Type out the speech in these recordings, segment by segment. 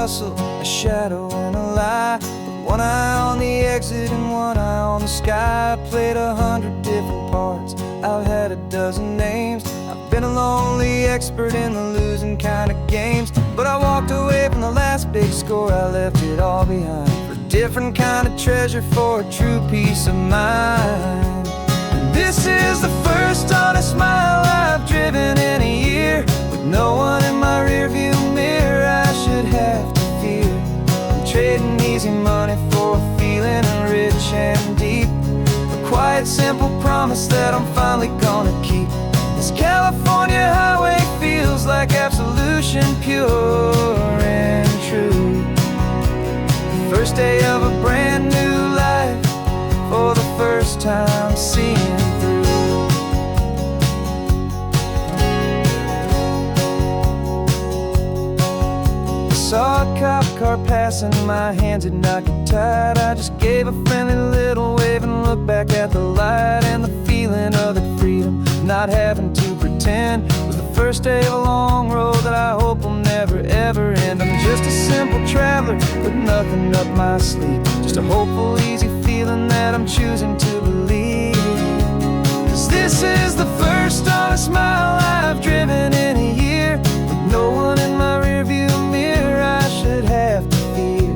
hustle, a shadow and a lie. With one eye on the exit and one eye on the sky. I played 100 different parts, I've had a dozen names. I've been a lonely expert in the losing kind of games. But I walked away from the last big score, I left it all behind for a different kind of treasure, for a true peace of mind. And this is the first honest smile I've driven in a year, with no one in my rearview mirror I should have to fear. I'm trading easy money for a feeling rich and deep, a quiet simple promise that I'm finally gonna keep. This California highway feels like absolution, pure and true. The first day of a brand new life, for the first time seeing through. I saw a cop car passing, my hands had not got tied. I just gave a friendly little wave and looked back at the light. And the feeling of that freedom, not having to pretend, was the first day of a long road that I hope will never ever end. I'm just a simple traveler with nothing up my sleeve, just a hopeful, easy feeling that I'm choosing to believe. 'Cause this is the first honest mile I've driven in a year, with no one in my rearview mirror I should have to fear.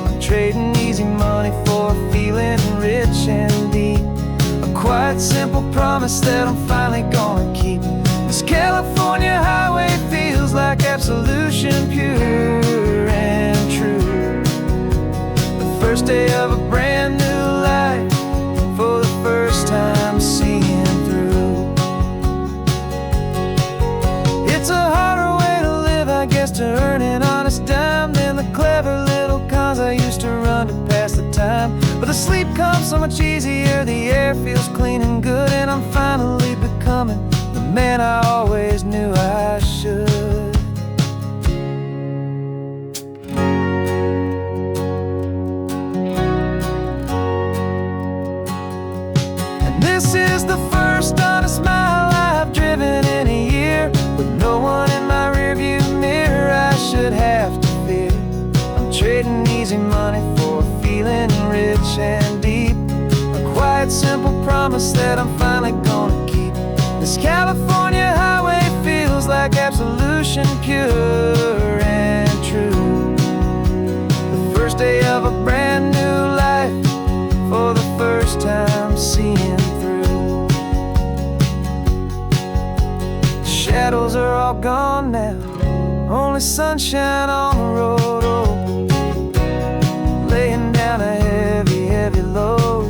I'm trading easy money for a feeling rich and deep, a quiet simple promise that I'm finally gonna keep. This California highway feels like absolution, pure and true. The first day of a brand new life, for the first time seeing through. It's a harder way to live, I guess, to earn an honest dime than the clever little cons I used to run to pass the time. But the sleep comes so much easier, the air feels clean and good, and I'm finally becoming the man I always knew I should. And this is the first honest mile I've driven in a year, with no one in my rearview mirror I should have to fear. I'm trading easy money for a feeling rich and deep, a quiet simple promise that I'm finally gonna keep. This California highway feels like absolution, pure and true. The first day of a brand new life, for the first time seeing through. The shadows are all gone now, only sunshine on the road. Oh, laying down a heavy, heavy load,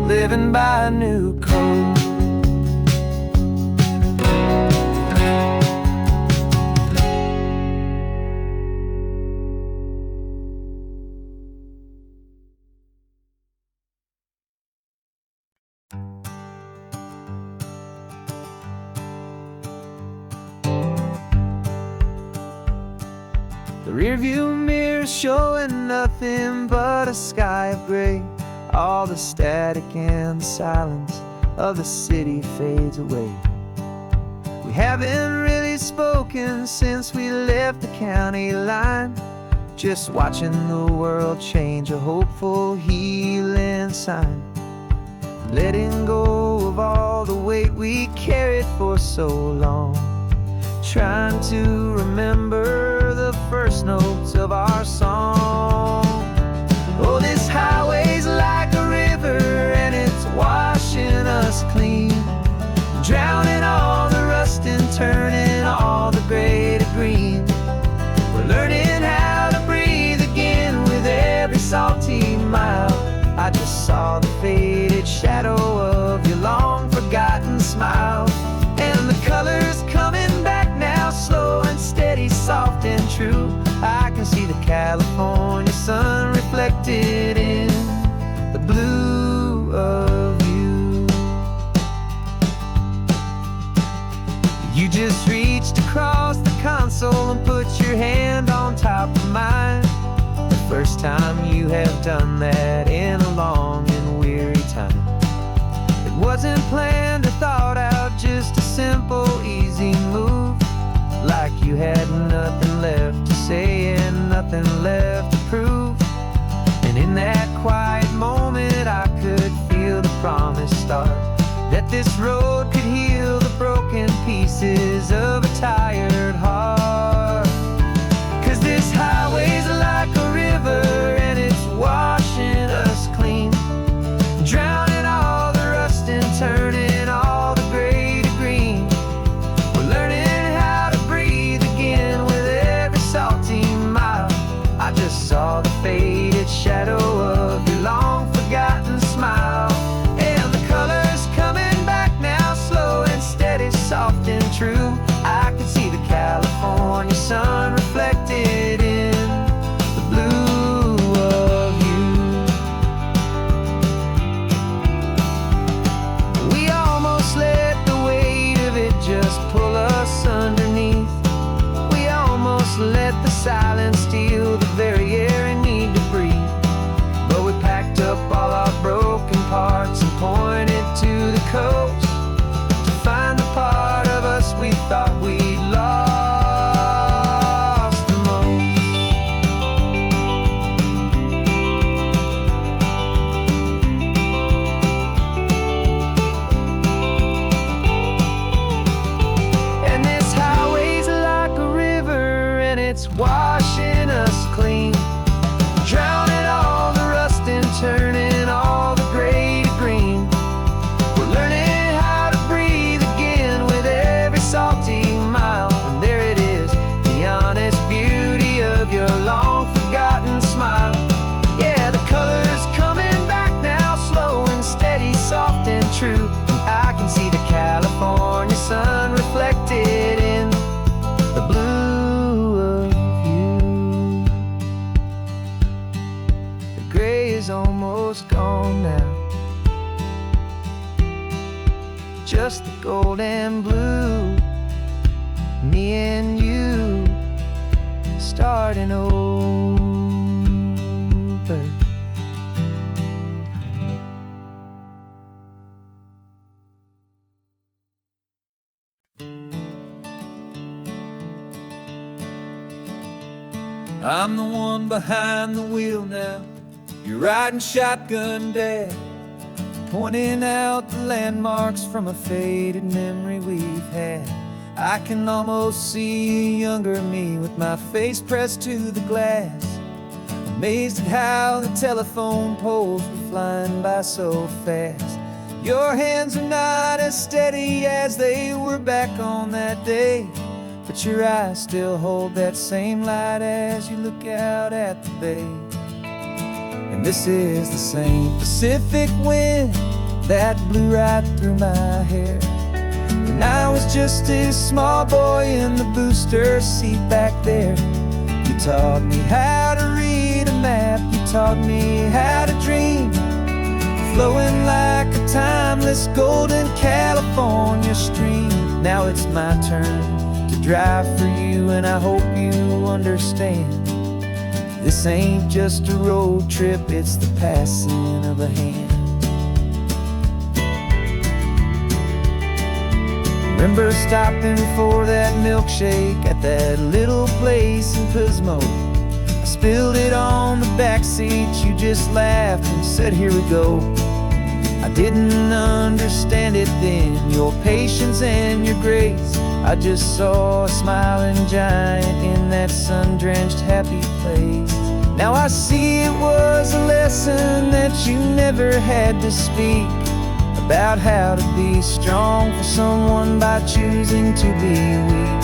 living by a new code. The rearview mirror showing nothing but a sky of gray. All the static and the silence of the city fades away. We haven't really spoken since we left the county line, just watching the world change, a hopeful healing sign. Letting go of all the weight we carried for so long, trying to remember the first notes of our song. Oh, this highway's like a river and it's washing us clean, drowning all the rust and turning all the gray to green. We're learning how to breathe again with every salty mile. I just saw the faded shadow of your long forgotten smile, and the colors coming back now, slow and steady, soft and true. I can see the California sun reflected in the blue of you. You just reached across the console and put your hand on top of mine. The first time you have done that in a long and weary time. It wasn't planned or thought out, just a simple, easy move, like you had nothing left to say. saying nothing left to prove. And in that quiet moment I could feel the promise start, that this road could heal the broken pieces of a tired heart. 'Cause this highway's like a river and it's washing us clean, drowning all the rust and turning all the gray to green. We're learning how to breathe again with every salty mile. I just saw the faded shadow of your long forgotten smile, and the colors coming back now, slow and steady, soft and true. I could see the California sun reflected in the blue of you. We almost let the weight of it just pull us underneath. We almost let the silence steal the very air and need to breathe. But we packed up all our broken parts and pointed to the coast to find the part of us we thought we'd lost the most. And this highway's like a river and it's washing us clean, drowning all the rust and turning all the gray to green. We're learning how to breathe again with every salty mile. And there it is, the honest beauty of your long forgotten smile. Yeah, the colors coming back now, slow and steady, soft and true. I can see the California sun reflected in the blue of you. The gray is almost gone now, just the gold and blue. Me and you starting over. I'm the one behind the wheel now. You're riding shotgun, Dad, pointing out the landmarks from a faded memory we've had. I can almost see a younger me with my face pressed to the glass, amazed at how the telephone poles were flying by so fast. Your hands are not as steady as they were back on that day, but your eyes still hold that same light as you look out at the bay. And this is the same Pacific wind that blew right through my hair when I was just a small boy in the booster seat back there. You taught me how to read a map, you taught me how to dream, flowing like a timeless golden California stream. Now it's my turn to drive for you, and I hope you understand. This ain't just a road trip, it's the passing of a hand. Remember stopping for that milkshake at that little place in Pismo? I spilled it on the back seat, you just laughed and said, "Here we go." I didn't understand it then, your patience and your grace. I just saw a smiling giant in that sun-drenched happy place. Now I see it was a lesson that you never had to speak, about how to be strong for someone by choosing to be weak.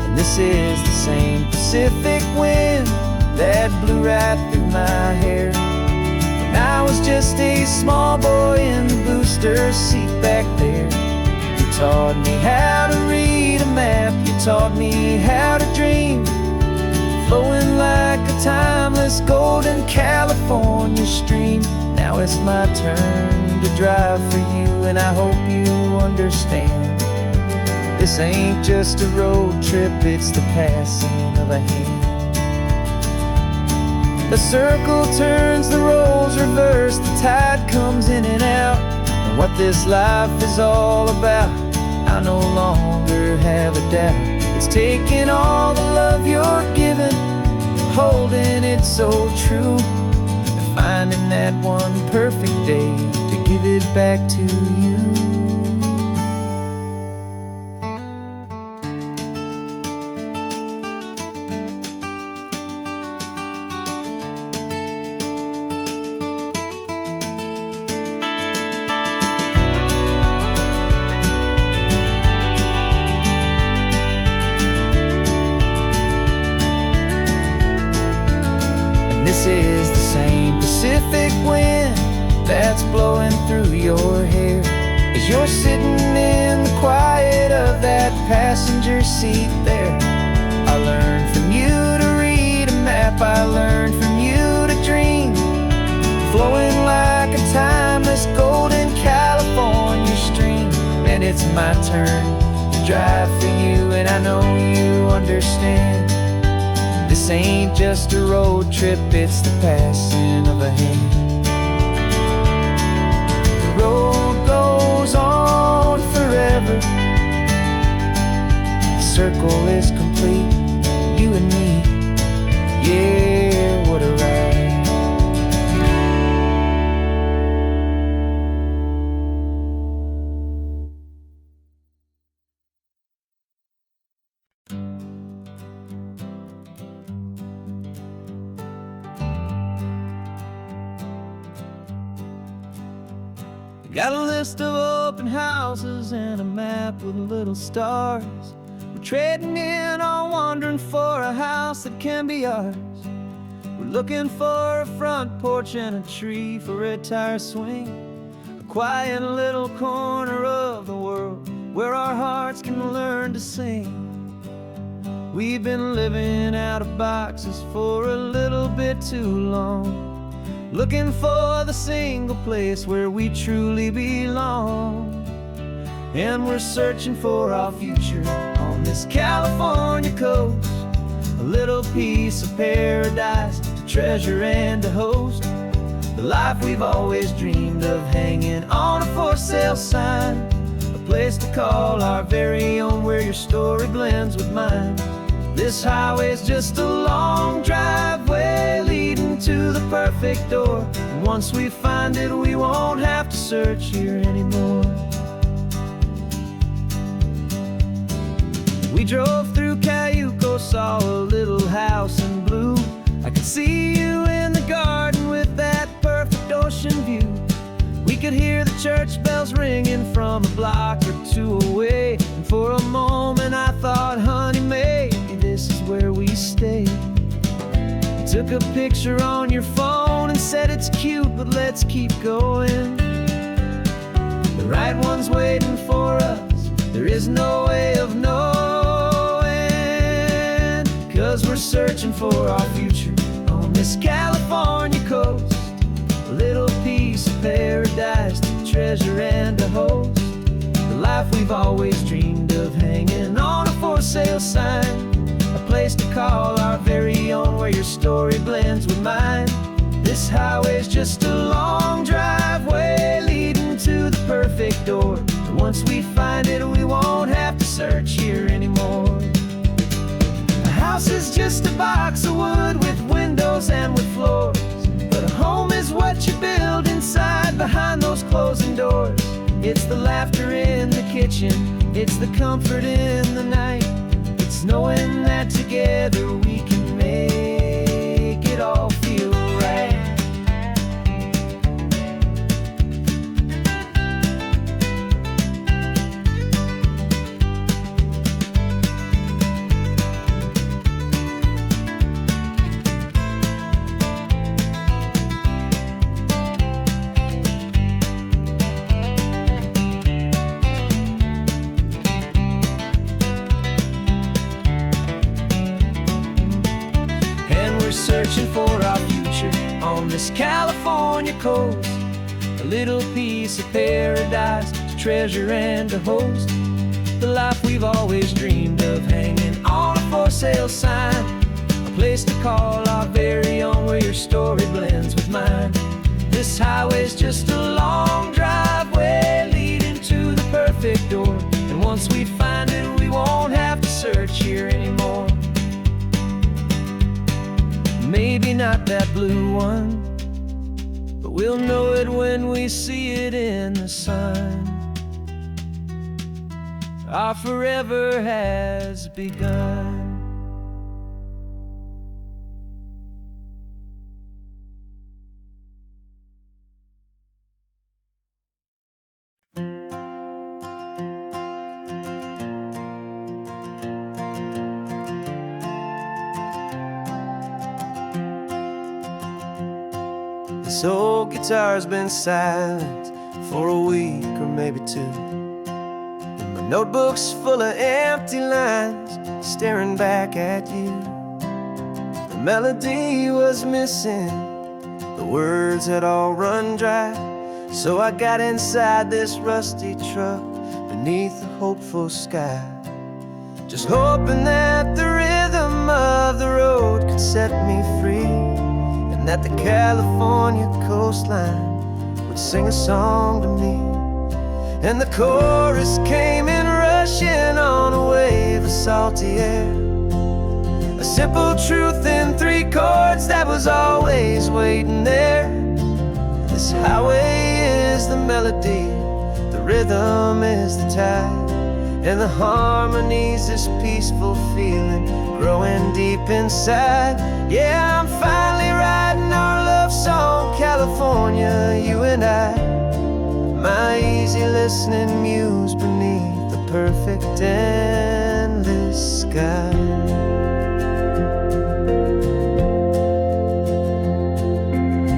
And this is the same Pacific wind that blew right through my hair when I was just a small boy in the booster seat back there. You taught me how to read a map, you taught me how to dream, flowing like a timeless golden California stream. Now it's my turn to drive for you, and I hope you understand. This ain't just a road trip, it's the passing of a hand. The circle turns, the roles reverse, the tide comes in and out. And what this life is all about, I no longer have a doubt. It's taking all the love you're given, holding it so true, and finding that one perfect day to give it back to you. This is the same Pacific wind that's blowing through your hair as you're sitting in the quiet of that passenger seat there. I learned from you to read a map, I learned from you to dream, flowing like a timeless golden California stream. And it's my turn to drive for you, and I know you understand. This ain't just a road trip, it's the passing of a hand. The road goes on forever, the circle is complete, you and me, yeah, what a ride. Got a list of open houses and a map with little stars. We're trading in on wandering for a house that can be ours. We're looking for a front porch and a tree for a tire swing, a quiet little corner of the world where our hearts can learn to sing. We've been living out of boxes for a little bit too long, looking for the single place where we truly belong. And we're searching for our future on this California coast, a little piece of paradise to treasure and to host, the life we've always dreamed of, hanging on a for sale sign, a place to call our very own where your story blends with mine. This highway's just a long driveway leading to the perfect door, and once we find it, we won't have to search here anymore. We drove through Cayuco, saw a little house in blue. I could see you in the garden with that perfect ocean view. We could hear the church bells ringing from a block or two away, and for a moment I thought, honey, maybe this is where we stay. You took a picture on your phone and said it's cute, but let's keep going. The right one's waiting for us, there is no way of knowing, 'cause we're searching for our future on this California coast, a little piece of paradise to treasure and to host, the life we've always dreamed of, hanging on a for sale sign, a place to call our very own where your story blends with mine. This highway's just a long driveway leading to the perfect door, and once we find it, we won't have to search here anymore. A house is just a box of wood with windows and with floors, but a home is what you build inside behind those closing doors. It's the laughter in the kitchen, it's the comfort in the night, it's knowing that together we can make it all feel right. Searching for our future on this California coast, a little piece of paradise to treasure and to host, the life we've always dreamed of, hanging on a for sale sign, a place to call our very own where your story blends with mine. This highway's just a long driveway leading to the perfect door, and once we find it, we won't have to search here only see it in the sun. Our forever has begun. This old guitar's been silent for a week or maybe two, and my notebook's full of empty lines staring back at you. The melody was missing, the words had all run dry, so I got inside this rusty truck beneath the hopeful sky, just hoping that the rhythm of the road could set me free, and that the California coastline would sing a song to me. And the chorus came in rushing on a wave of salty air, a simple truth in 3 chords that was always waiting there. This highway is the melody, the rhythm is the tide, and the harmony's this peaceful feeling growing deep inside. Yeah, I'm finally writing our love song, California, you and I, my easy listening muse beneath the perfect endless sky.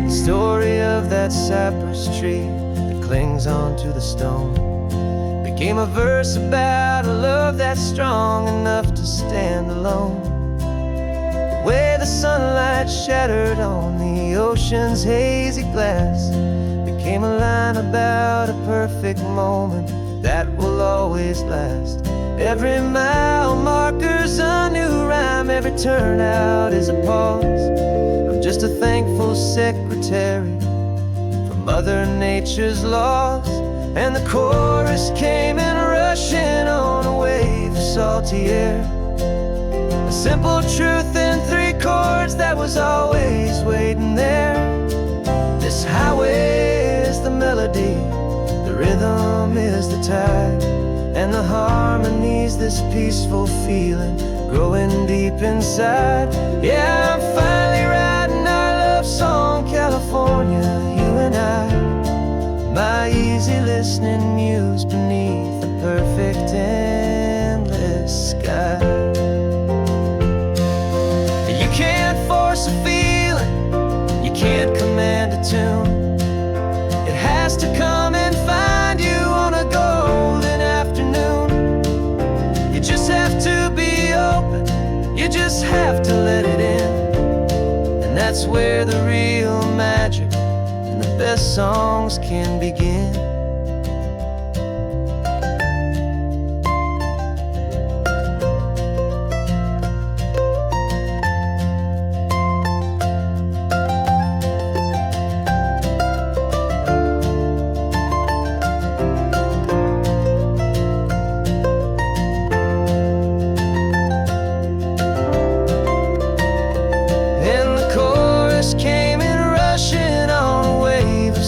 The story of that cypress tree that clings onto the stone became a verse about a love that's strong enough to stand alone. The way the sunlight shattered on the ocean's hazy glass became a line about a perfect moment that will always last. Every mile marker's a new rhyme, every turnout is a pause. I'm just a thankful secretary for Mother Nature's laws. And the chorus came in rushing on a wave of salty air, a simple truth in 3 chords that was always waiting there. This highway is the melody, the rhythm is the tide, and the harmony's this peaceful feeling growing deep inside. Yeah, I'm finally writing our love song, California, you and I, my easy listening muse beneath the perfect endless sky. You can't force a feeling, you can't command a tune. It has to come and find you on a golden afternoon. You just have to be open, you just have to let it in, and that's where the real magic and the best songs can begin.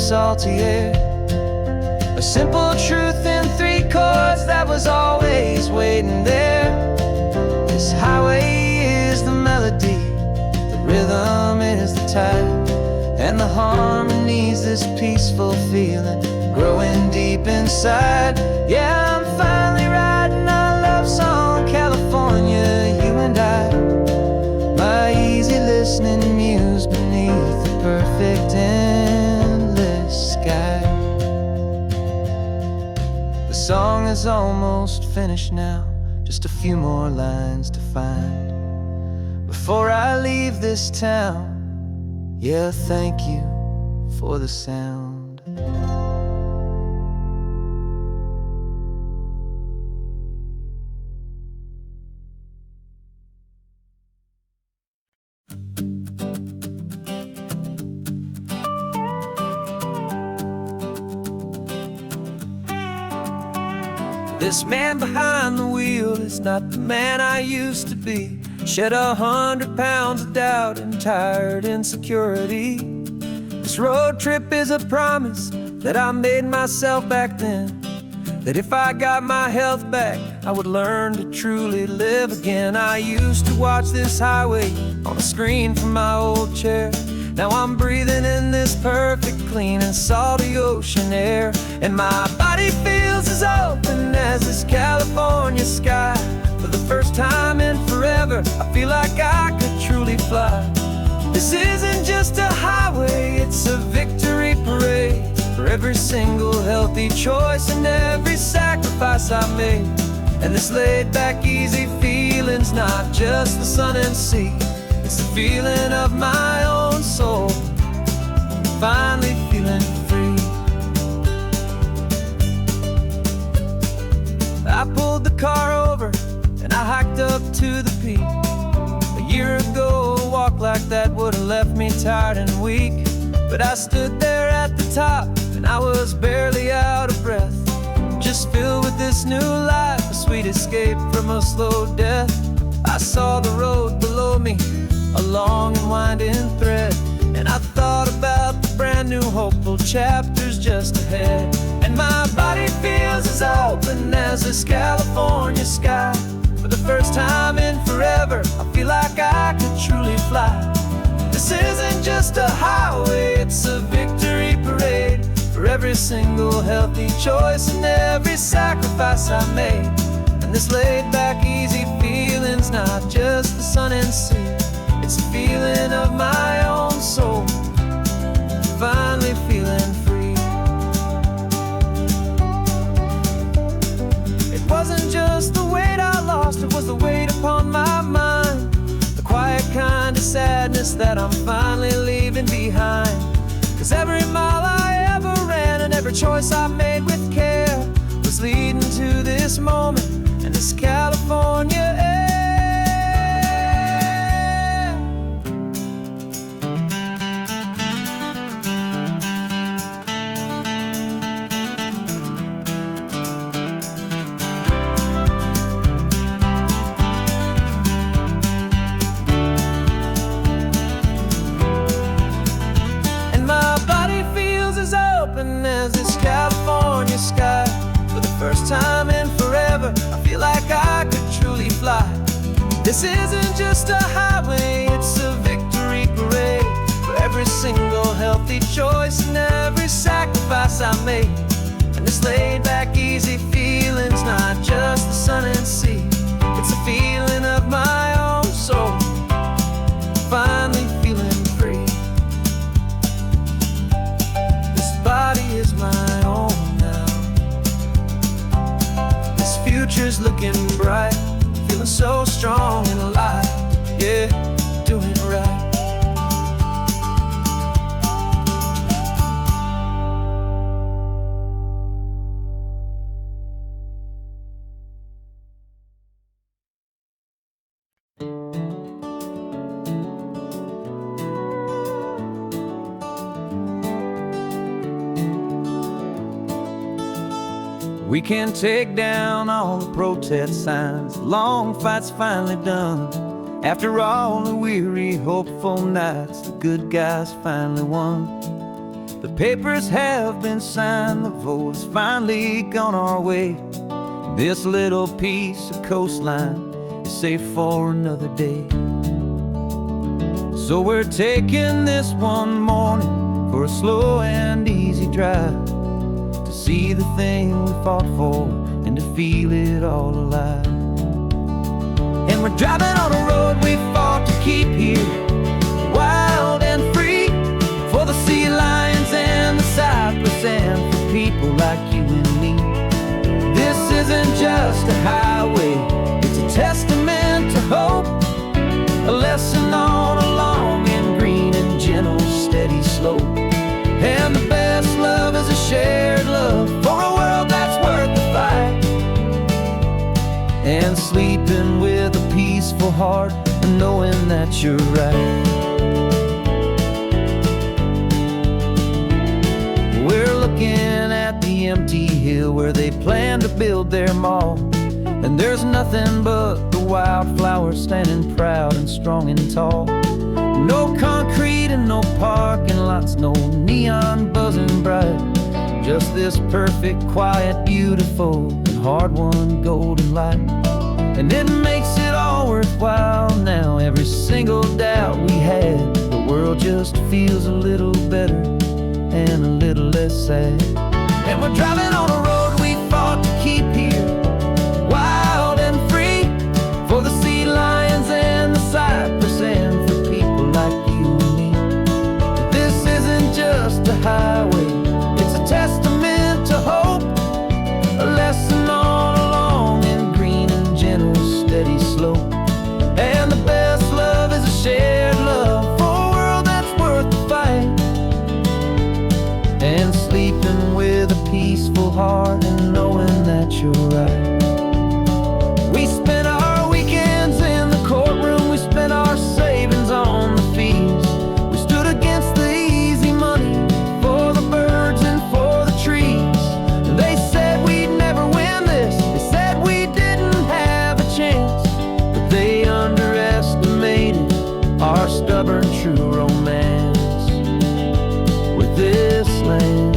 Salty air, a simple truth in 3 chords that was always waiting there. This highway is the melody, the rhythm is the tide, and the harmony's this peaceful feeling growing deep inside. Yeah, I'm finally writing our love song, California, you and I, my easy listening muse beneath the perfect endless sky. The song is almost finished now, just a few more lines to find before I leave this town. Yeah, thank you for the sound. This man behind the wheel is not the man I used to be. Shed 100 pounds of doubt and tired insecurity. This road trip is a promise that I made myself back then, that if I got my health back, I would learn to truly live again. I used to watch this highway on a screen from my old chair. Now I'm breathing in this perfect, clean and salty ocean air, and my body feels as open as this California sky. For the first time in forever, I feel like I could truly fly. This isn't just a highway, it's a victory parade for every single healthy choice and every sacrifice I made. And this laid back, easy feeling's not just the sun and sea, it's the feeling of my own soul, finally feeling free. I pulled the car over and I hiked up to the peak. A year ago, a walk like that would have left me tired and weak, but I stood there at the top and I was barely out of breath, just filled with this new life, a sweet escape from a slow death. I saw the road below me, a long and winding thread, and I thought about the brand new hopeful chapters just ahead. And my body feels as open as this California sky. For the first time in forever, I feel like I could truly fly. This isn't just a highway, it's a victory parade for every single healthy choice and every sacrifice I made. And this laid back, easy feeling's not just the sun and sea, it's a feeling of my own soul, finally feeling free. It wasn't just the weight I lost, it was the weight upon my mind, the quiet kind of sadness that I'm finally leaving behind. 'Cause every mile I ever ran and every choice I made with care was leading to this moment and this California air. As this California sky. For the first time in forever, I feel like I could truly fly. This isn't just a highway, it's a victory parade for every single healthy choice and every sacrifice I made. And this laid back, easy feeling's not just the sun and sea, it's a feeling of my own soul, finally feeling free. Body is my own now. This future's looking bright, feeling so strong and alive. Yeah, doing it right. We can take down all the protest signs, long fight's finally done. After all the weary, hopeful nights, the good guys finally won. The papers have been signed, the vote has finally gone our way. This little piece of coastline is safe for another day. So we're taking this one morning for a slow and easy drive, see the thing we fought for and to feel it all alive. And we're driving on a road we fought to keep here, wild and free, for the sea lions and the cypress and for people like you and me. This isn't just a highway, it's a testament to hope, a lesson on a long and green and gentle steady slope. And the best love is a shared love for a world that's worth the fight, and sleeping with a peaceful heart and knowing that you're right. We're looking at the empty hill where they plan to build their mall, and there's nothing but the wildflowers standing proud and strong and tall. No concrete and no parking lots, no neon buzzing bright, Just this perfect, quiet, beautiful, and hard-won golden light. And it makes it all worthwhile now. Every single doubt we had, the world just feels a little better and a little less sad. And we're driving on a road we fought to keep here, wild and free, for the sea lions and the cypress, and for people like you and me. This isn't just a highway, it's a testament to hope, a lesson all along in green and gentle, steady slope. And the best love is a shared love for a world that's worth the fight. And sleeping with a peaceful heart and knowing that you're right. We spent our weekends in the courtroom, we spent our savings on the fees. We stood against the easy money for the birds and for the trees. And they said we'd never win this, they said we didn't have a chance, but they underestimated our stubborn true romance with this land.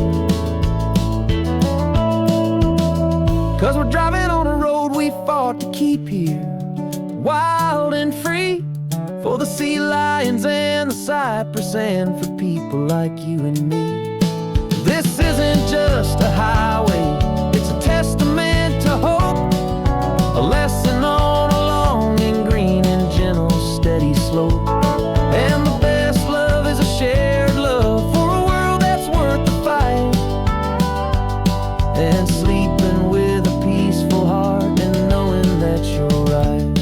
'Cause we're driving on a road we fought to keep here, wild and free, for the sea lions and the cypress, and for people like you and me. This isn't just a highway, it's a testament to hope, a lesson all along in green and gentle, steady slope. And the best love is a shared love for a world that's worth the fight. And sleeping with a peaceful heart and knowing that you're right.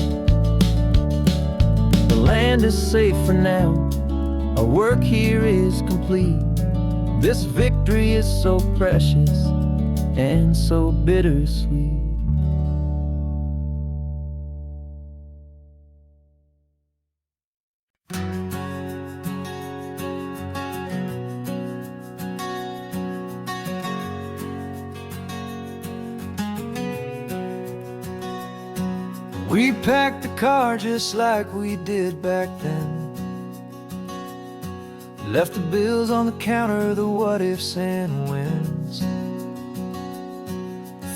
The land is safe for now, our work here is complete. This victory is so precious and so bittersweet. We packed the car just like we did back then. Left the bills on the counter, the what ifs and whens.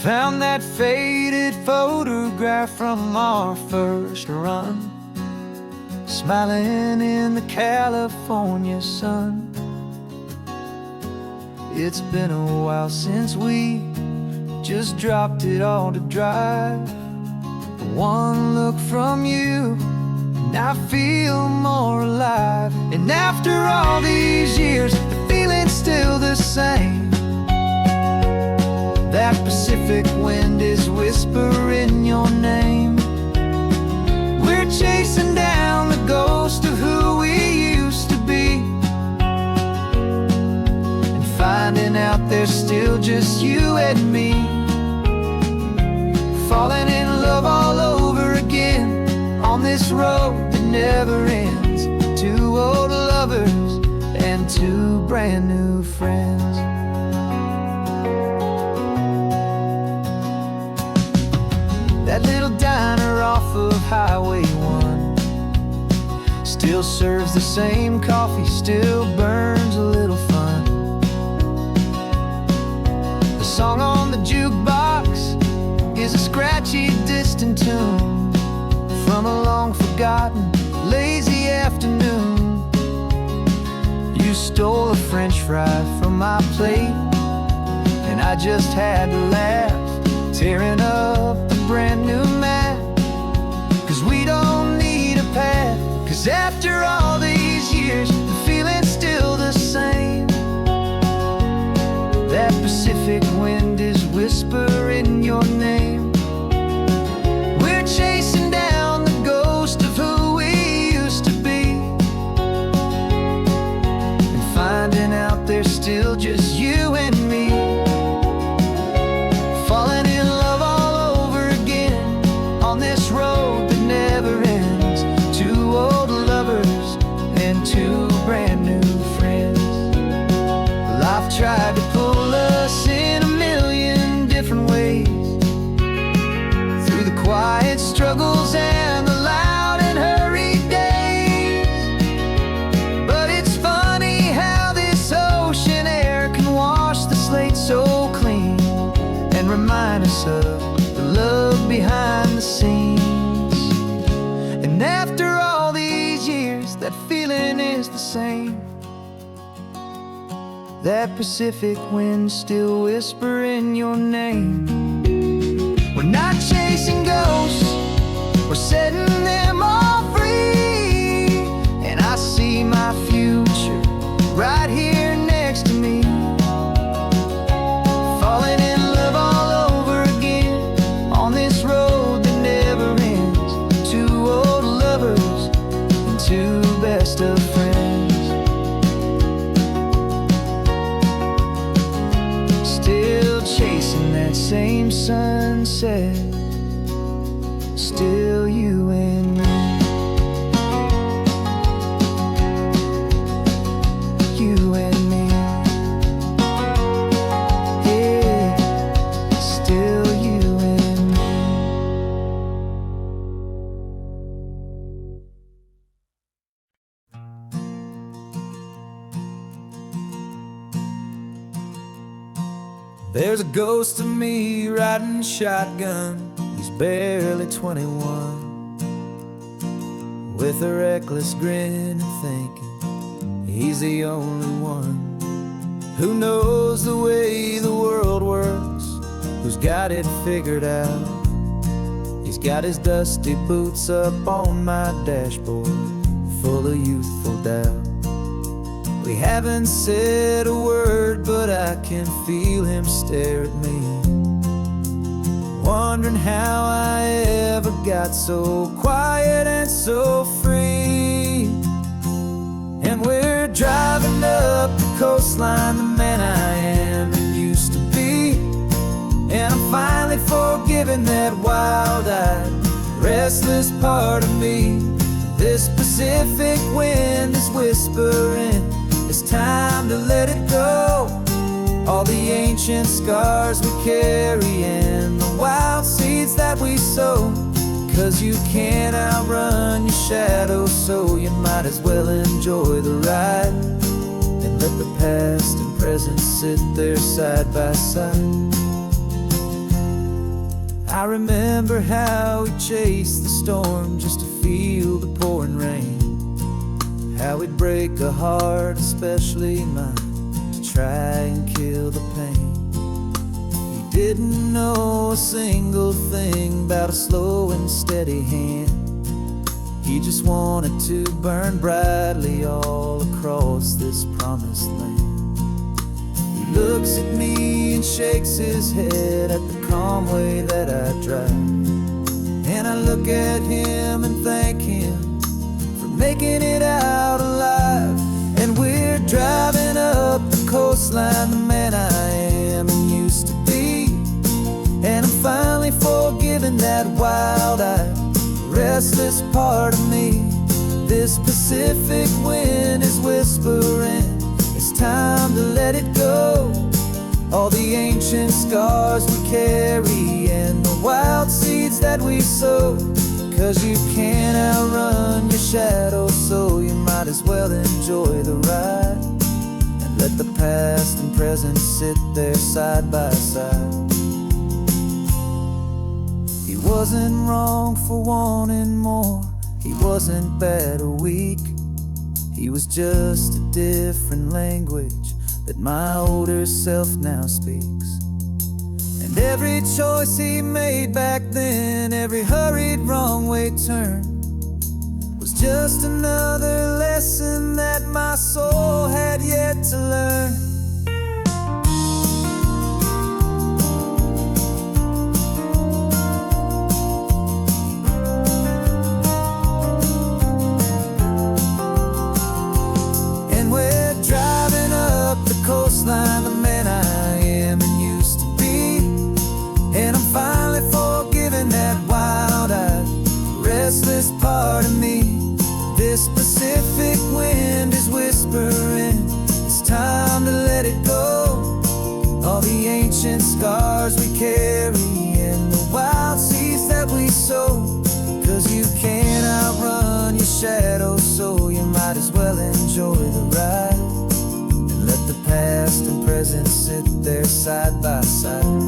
Found that faded photograph from our first run, smiling in the California sun. It's been a while since we just dropped it all to drive. One look from you and I feel more alive. And after all these years, the feeling's still the same. That Pacific wind is whispering your name. We're chasing down the ghost of who we used to be, and finding out there's still just you and me. Falling in love all over again on this road that never ends. Two old lovers and two brand new friends. That little diner off of Highway 1 still serves the same coffee, still burns a little fun. The song on the jukebox is a scratchy, distant tune from a long-forgotten, lazy afternoon. You stole a French fry from my plate, and I just had to laugh, tearing up the brand new map. 'Cause we don't need a path, 'cause after all these years, the feeling's still the same. That Pacific wind is whispering your name. We're chasing down the ghost of who we used to be, and finding out there's still just you and me. Falling in love all over again on this road that never ends. Two old lovers and two brand new friends. Life tried to pull us in a million different ways, through the quiet struggles and the loud and hurried days. But it's funny how this ocean air can wash the slate so remind us of the love behind the scenes. And after all these years, that feeling is the same. That Pacific wind still whispering your name. We're not chasing ghosts, we're setting them all free. And I see my future right here next to me, falling in love all over again on this road that never ends. Two old lovers and two best of friends, still chasing that same sunset, still you and me. You and me, yeah, still you and me. There's a ghost of me riding shotgun. He's barely 21, with a reckless grin and thinking he's the only one who knows the way the world works, who's got it figured out. He's got his dusty boots up on my dashboard, full of youthful doubt. We haven't said a word, but I can feel him stare at me, wondering how I ever got so quiet and so free. And we're driving up the coastline, the man I am and used to be. And I'm finally forgiving that wild-eyed, restless part of me. This Pacific wind is whispering, it's time to let it go. All the ancient scars we carry and the wild seeds that we sow. 'Cause you can't outrun your shadow, so you might as well enjoy the ride and let the past and present sit there side by side. I remember how we chased the storm just to feel the pouring rain, how we'd break a heart, especially mine, to try and kill the pain. He didn't know a single thing about a slow and steady hand. He just wanted to burn brightly all across this promised land. He looks at me and shakes his head at the calm way that I drive, and I look at him and thank him for making it out alive. And we're driving up the coastline, the man I am and used to be. And I'm finally forgiving that wild-eyed, restless part of me. This Pacific wind is whispering, it's time to let it go. All the ancient scars we carry and the wild seeds that we sow. 'Cause you can't outrun your shadow, so you might as well enjoy the ride and let the past and present sit there side by side. He wasn't wrong for wanting more, he wasn't bad or weak. He was just a different language that my older self now speaks. And every choice he made back then, every hurried wrong way turn, was just another lesson that my soul had yet to learn. And we're driving up the coastline, the man I am and used to be. And I'm finally forgiving that wild-eyed, restless part of me. This Pacific wind is whispering, it's time to let it go. All the ancient scars we carry and the wild seeds that we sow. 'Cause you can't outrun your shadow, so you might as well enjoy the ride and let the past and present sit there side by side.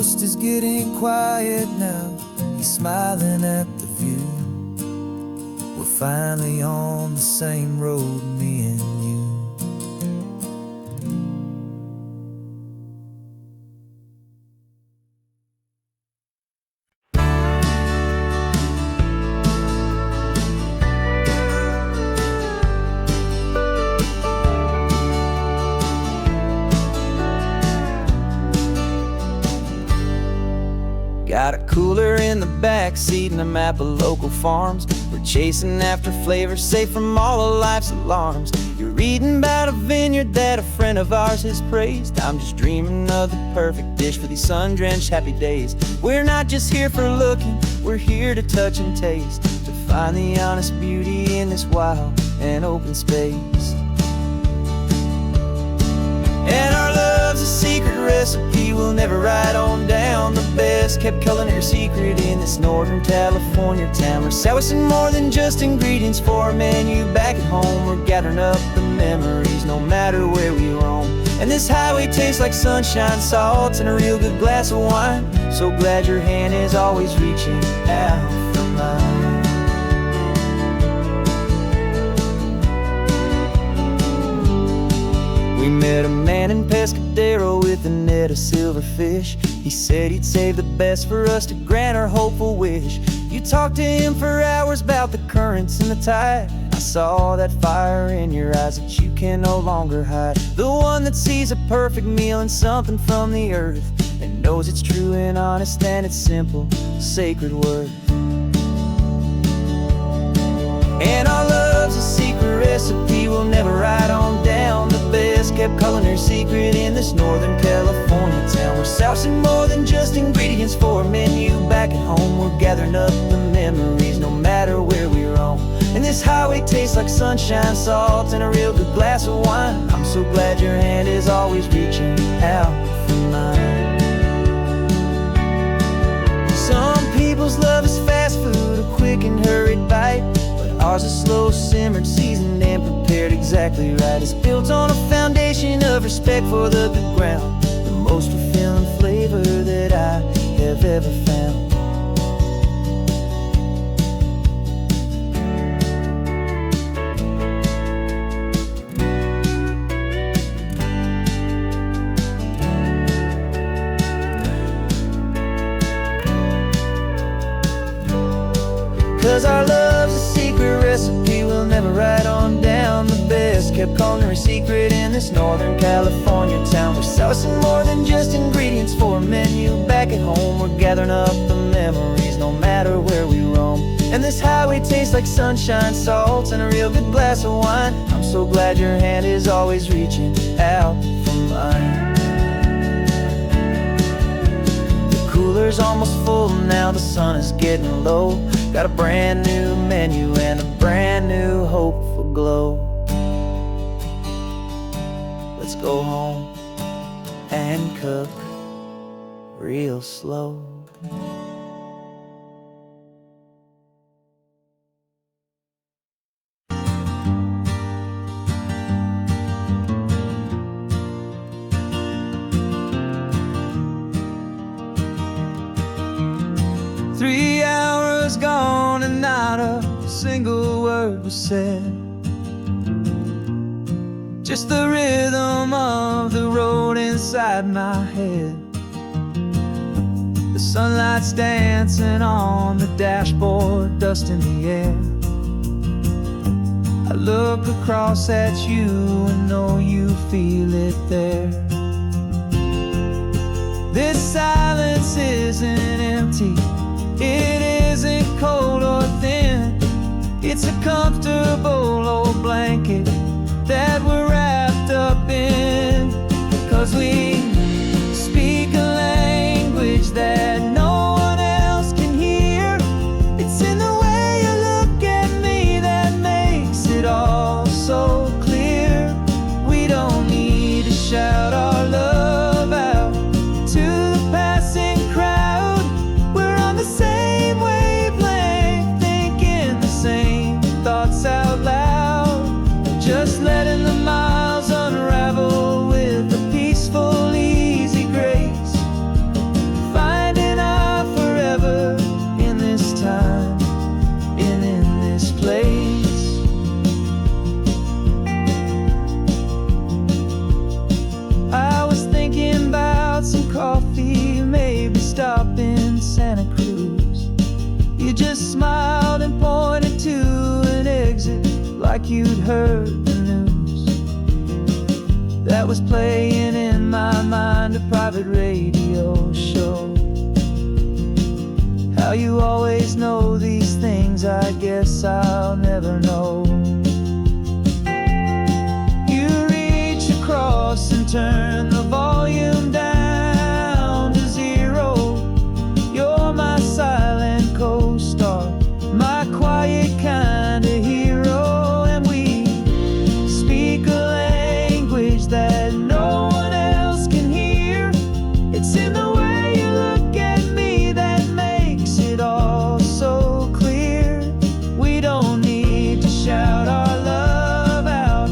coast is getting quiet now. He's smiling at the view. We're finally on the same road, me and you. Got a cooler in the back seat and a map of local farms. We're chasing after flavors safe from all of life's alarms. You're reading about a vineyard that a friend of ours has praised. I'm just dreaming of the perfect dish for these sun-drenched happy days. We're not just here for looking, we're here to touch and taste, to find the honest beauty in this wild and open space. And our love's a secret recipe we'll never write on down. The best kept culinary secret in this Northern California town. We're selling more than just ingredients for a menu back at home. We're gathering up the memories no matter where we roam. And this highway tastes like sunshine, salt, and a real good glass of wine. So glad your hand is always reaching out for mine. We met a man in Pescadero with a net of silverfish. He said he'd save the best for us to grant our hopeful wish. You talked to him for hours about the currents and the tide. I saw that fire in your eyes that you can no longer hide. The one that sees a perfect meal in something from the earth, and knows it's true and honest and it's simple, sacred worth. And our love's a secret recipe we'll never write on down. The best kept culinary secret in this Northern California town. We're sourcing more than just ingredients for a menu back at home. We're gathering up the memories no matter where we roam. And this highway tastes like sunshine, salt, and a real good glass of wine. I'm so glad your hand is always reaching out for mine. Some people's love is fast food, a quick and hurried bite. Ours is slow, simmered, seasoned, and prepared exactly right. It's built on a foundation of respect for the good ground, the most fulfilling flavor that I have ever found. 'Cause our love's a secret recipe we'll never write on down. The best kept culinary secret in this Northern California town. We're sourcing more than just ingredients for a menu back at home. We're gathering up the memories no matter where we roam. And this highway tastes like sunshine, salt, and a real good glass of wine. I'm so glad your hand is always reaching out for mine. The cooler's almost full now, the sun is getting low. Got a brand new menu and a brand new hopeful glow. Let's go home and cook real slow. Gone and not a single word was said. Just the rhythm of the road inside my head. The sunlight's dancing on the dashboard, dust in the air. I look across at you and know you feel it there. This silence isn't empty, it isn't cold or thin. It's a comfortable old blanket that we're wrapped up in. 'Cause we speak a language that no one else can hear. It's in the way you look at me that makes it all so clear. We don't need to shout our love out to the passing crowd. We're on the same wavelength, thinking the same thoughts out loud. Just letting the miles unravel with a peaceful smiled and pointed to an exit like you'd heard the news. That was playing in my mind, a private radio show. How you always know these things, I guess I'll never know. You reach across and turn the volume down to 0. You're my silent co-star, my quiet kind of hero. And we speak a language that no one else can hear. It's in the way you look at me that makes it all so clear. We don't need to shout our love out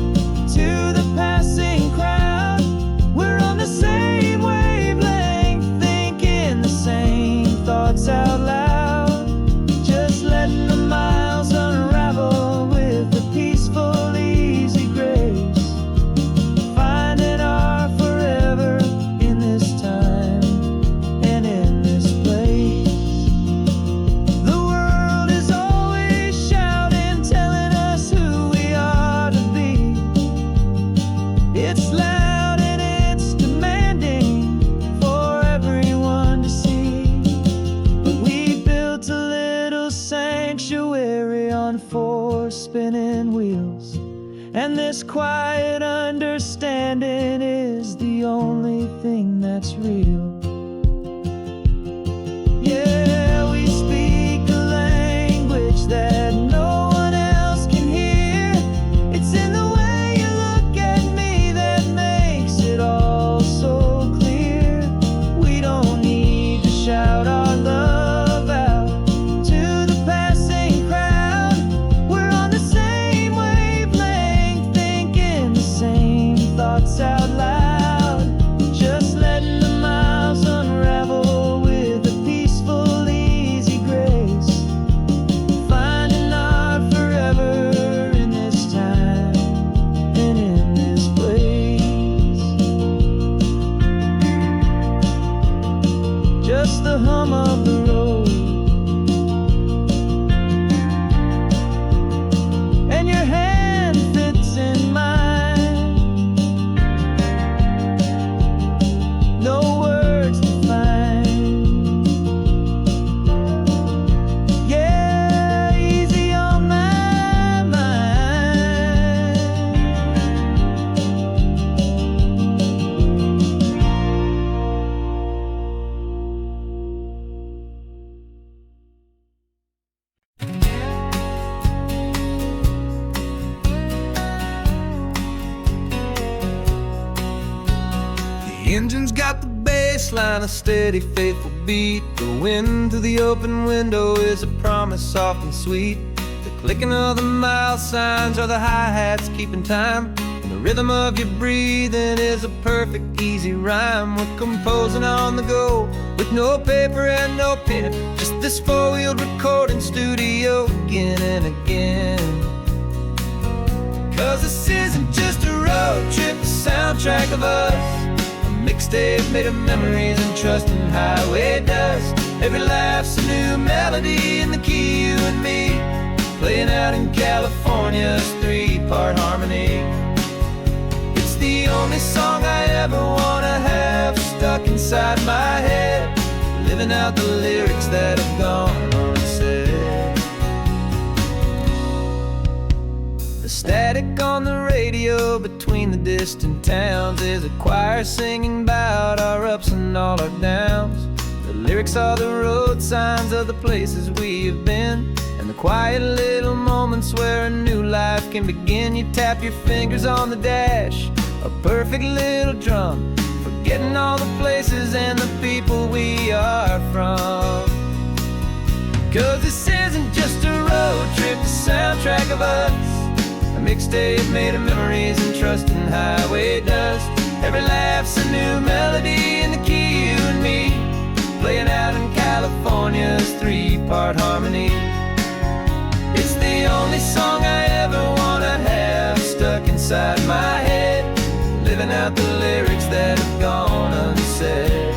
to the passing crowd. We're on the same wavelength, thinking the same thoughts out loud. Just letting the miles unravel with a peaceful, easy grace. Finding our forever in this time and in this place. The world is always shouting, telling us who we are to be. It's loud and it's demanding for everyone to see. But we built a little sanctuary on 4 spinning wheels, and this quiet understanding is the only thing that's real. Yeah, we speak a language that no one else can hear. It's in the way you look at me that makes it all so clear. We don't need to shout our love out to the passing crowd. We're on the same wavelength, thinking the same thoughts out loud. Just letting the miles unravel with a peaceful, easy grace. Finding our forever in this time and in this place. Just the hum of the road and your hand fits in mine. No words to find. Yeah, easy on my mind. The engine's got the bass line, a steady, faithful beat. The wind through the open window is a promise soft and sweet. The clicking of the mile signs are the hi-hats keeping time, and the rhythm of your breathing is a perfect, easy rhyme. We're composing on the go with no paper and no pen, just this four-wheeled recording studio again and again. 'Cause this isn't just a road trip, a soundtrack of us, mixtape made of memories and trust in highway dust. Every laugh's a new melody in the key, you and me, playing out in California's 3-part harmony. It's the only song I ever wanna have stuck inside my head, living out the lyrics that have gone unsaid. The static on the radio between the distant towns is a choir singing about our ups and all our downs. The lyrics are the road signs of the places we have been, and the quiet little moments where a new life can begin. You tap your fingers on the dash, a perfect little drum, forgetting all the places and the people we are from. 'Cause this isn't just a road trip, the soundtrack of us, a mixtape made of memories and trust in highway dust. Every laugh's a new melody in the key, you and me, playing out in California's 3-part harmony. It's the only song I ever wanna have stuck inside my head, living out the lyrics that have gone unsaid.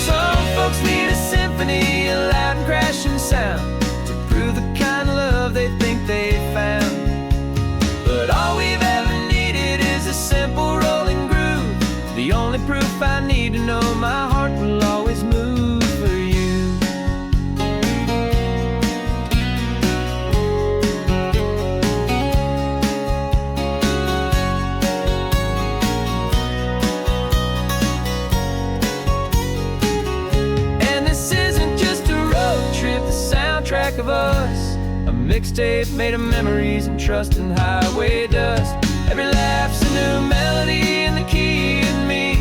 Some folks need a symphony proof I need to know. My heart will always move for you. And this isn't just a road trip, the soundtrack of us. A mixtape made of memories and trust and highway dust. Every laugh's a new melody in the key and me,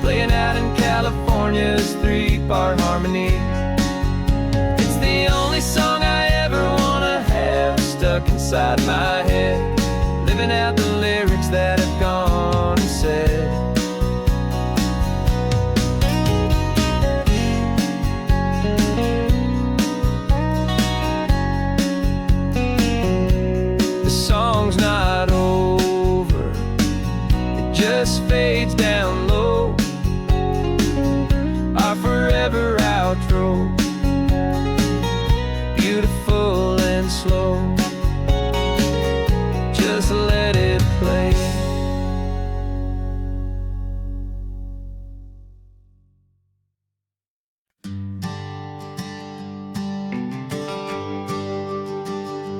playing out in California's 3-part harmony. It's the only song I ever wanna have stuck inside my head, living out the lyrics that have gone and said. The song's not over, it just fades down low. Our forever outro, beautiful and slow. Just let it play.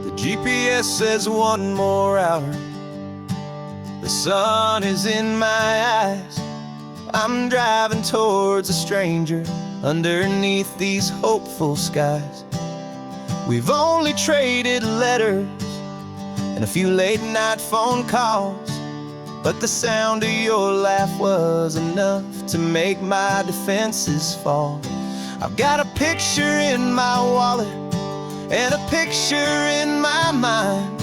The GPS says 1 more hour. The sun is in my eyes. I'm driving towards a stranger underneath these hopeful skies. We've only traded letters and a few late night phone calls, but the sound of your laugh was enough to make my defenses fall. I've got a picture in my wallet and a picture in my mind,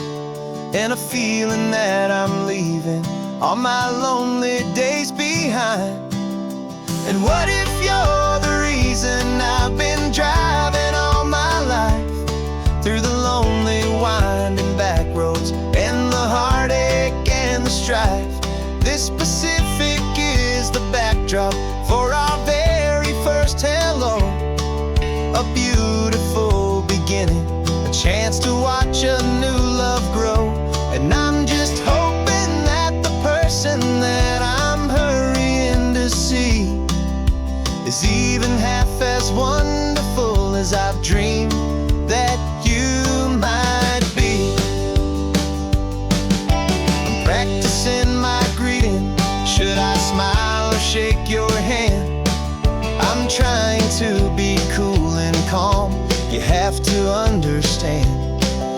and a feeling that I'm leaving all my lonely days behind. And what if you're the reason I've been driving all my life, through the lonely winding back roads and the heartache and the strife? This Pacific is the backdrop for our very first hello. A beautiful beginning, a chance to watch a new love grow. And I'm just hoping that the person that I'm hurrying to see is even half as wonderful as I've dreamed that you might be. I'm practicing my greeting. Should I smile or shake your hand? I'm trying to be cool and calm. You have to understand.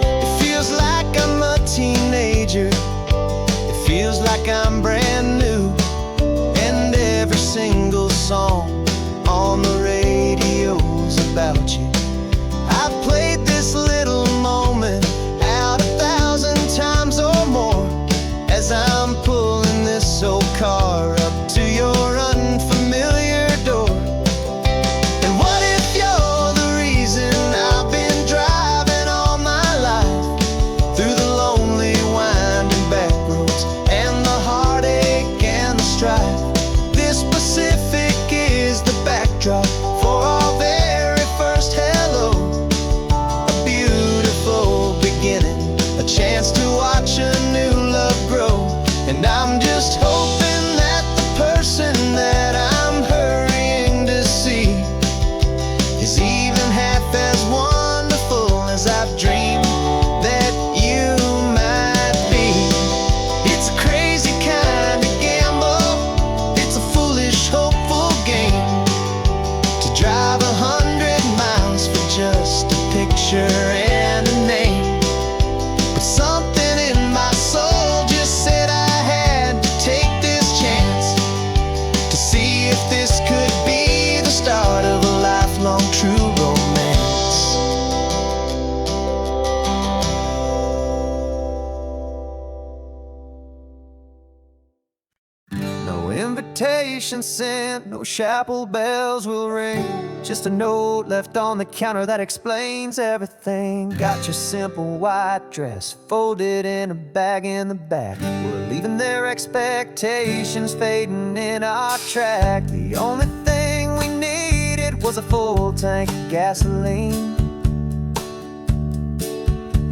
It feels like I'm a teenager. It feels like I'm brand new. And every single song on the radio's about you. I've played this little moment out 1,000 times or more, as I'm pulling this old car up to your unfamiliar door. And what if you're the reason I've been driving all my life, through the lonely winding back roads and the heartache and the strife? This Pacific is the backdrop for our very first hello. A beautiful beginning, a chance to watch a new love grow. And I'm just hoping that the person that I'm hurrying to see is even half as wonderful as I've dreamed that you might be. It's a crazy kind of gamble, it's a foolish, hopeful game, to drive 100 miles for just a picture and a name. But something in my soul just said I had to take this chance, to see if this could be the start of a lifelong true romance. No invitation sent, no chapel bells will ring, just a note left on the counter that explains everything. Got your simple white dress folded in a bag in the back. We're leaving their expectations fading in our track. The only thing we needed was a full tank of gasoline,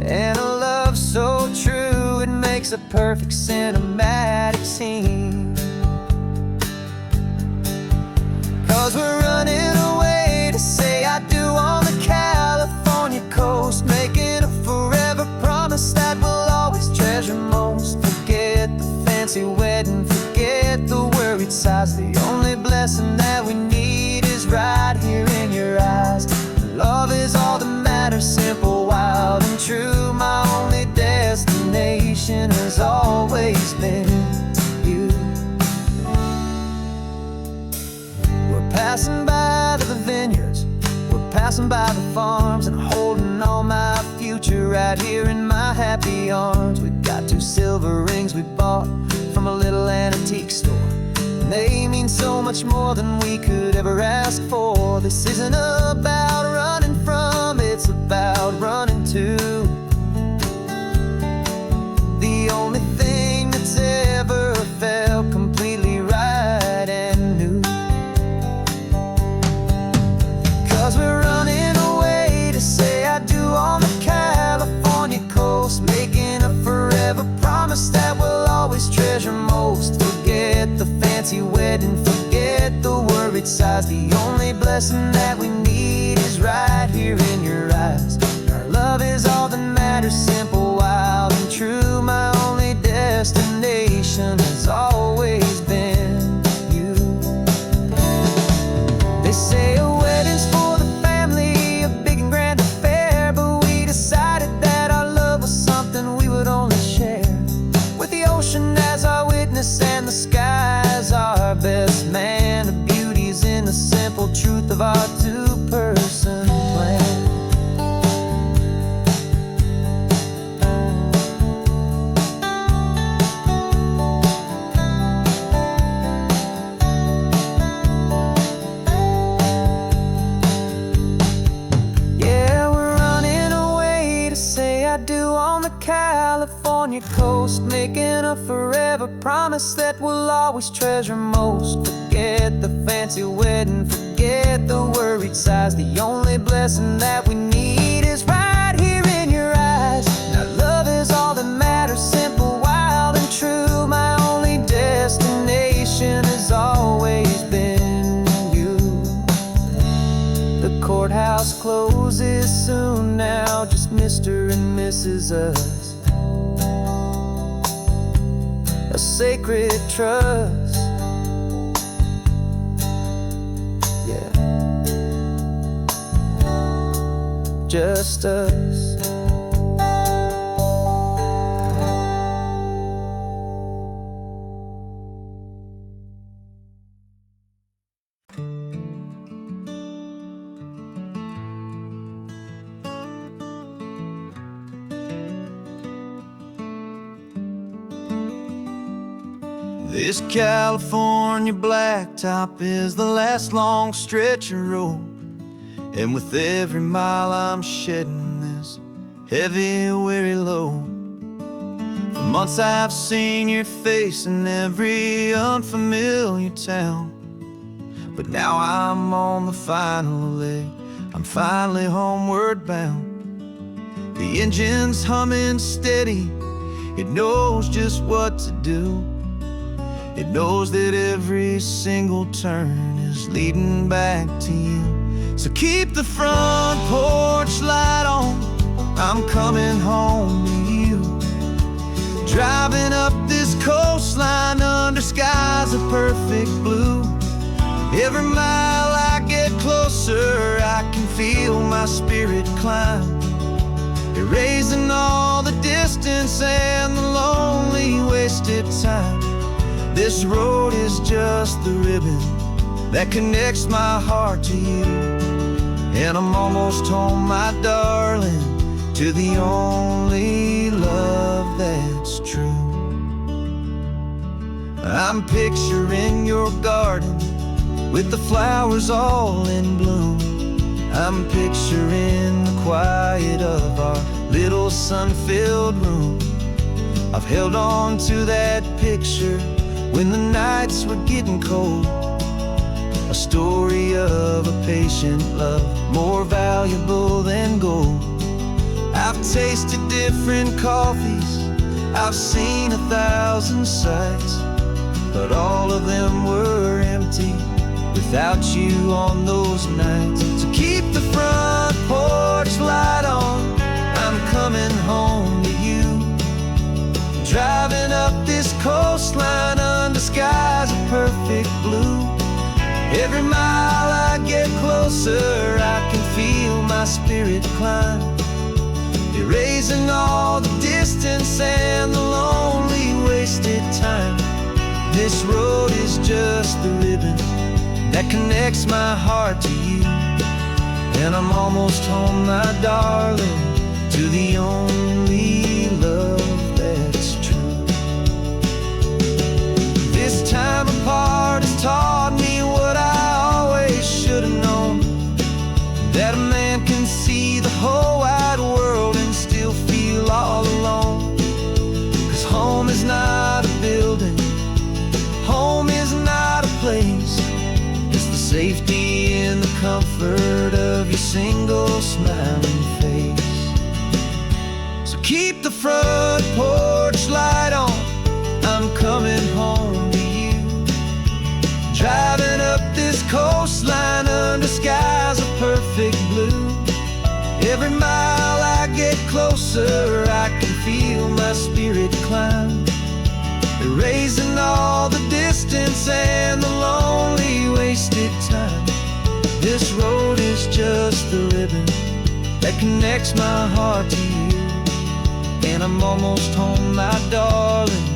and a love so true it makes a perfect cinematic scene. 'Cause we're running away to say I do on the California coast, making a forever promise that we'll always treasure most. Forget the fancy wedding, forget the worried sighs. The only blessing that we need is right here in your eyes. Love is all that matters, simple, wild, and true. My only destination has always been you. We're passing by the vineyards, we're passing by the farms, and holding all my future right here in my happy arms. We've got 2 silver rings we bought from a little antique store. They mean so much more than we could ever ask for. This isn't about running from, it's about running to the only thing that's ever felt completely right and new. 'Cause we're running away to say I do on the California coast, making a forever promise that we'll always treasure most. Forget the fancy wedding, forget the worried sighs. The only blessing that we need is right here in your eyes. Our love is all that matters, simple, wild, and true. My only destination has always been you. They say a wedding's for the family, a big and grand affair, but we decided that our love was something we would only share with the ocean as our witness and the sky as our best man. The beauty's in the simple truth of our 2-person plan. Yeah, we're running away to say I do on the California coast, making a forever promise that we'll always treasure most. Forget the fancy wedding, forget the worried sighs. The only blessing that we need is right here in your eyes. Now love is all that matters, simple, wild, and true. My only destination has always been you. The courthouse closes soon now, just Mr. and Mrs. Us, a sacred trust. Yeah, just us. This California blacktop is the last long stretch of road, and with every mile I'm shedding this heavy, weary load. For months I've seen your face in every unfamiliar town, but now I'm on the final leg, I'm finally homeward bound. The engine's humming steady, it knows just what to do. It knows that every single turn is leading back to you. So keep the front porch light on, I'm coming home to you. Driving up this coastline under skies of perfect blue. Every mile I get closer, I can feel my spirit climb, erasing all the distance and the lonely wasted time. This road is just the ribbon that connects my heart to you, and I'm almost home, my darling, to the only love that's true. I'm picturing your garden with the flowers all in bloom. I'm picturing the quiet of our little sun-filled room. I've held on to that picture when the nights were getting cold, a story of a patient love, more valuable than gold. I've tasted different coffees, I've seen 1,000 sights, but all of them were empty without you on those nights. So keep the front porch light on, I'm coming home to you. Driving up this coastline under skies of perfect blue. Every mile I get closer, I can feel my spirit climb, erasing all the distance and the lonely wasted time. This road is just the ribbon that connects my heart to you. And I'm almost home, my darling, to the only love that's true. This time apart has taught me what I always should have known, that a man can see the whole wide world and still feel all alone. 'Cause home is not a building, home is not a place, it's the safety and the comfort of your single smiling face. So keep the front porch light on, I'm coming home to you. Driving up this coastline under skies of perfect blue. Every mile I get closer, I can feel my spirit climb, erasing all the distance and the lonely wasted time. This road is just the ribbon that connects my heart to you. And I'm almost home, my darling,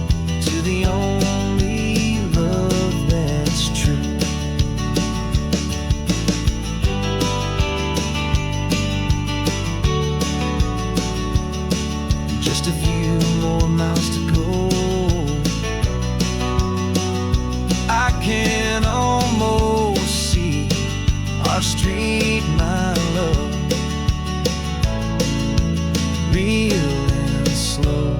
to the only love that's true. Just a few more miles to go, I can almost see our street, my love, real and slow,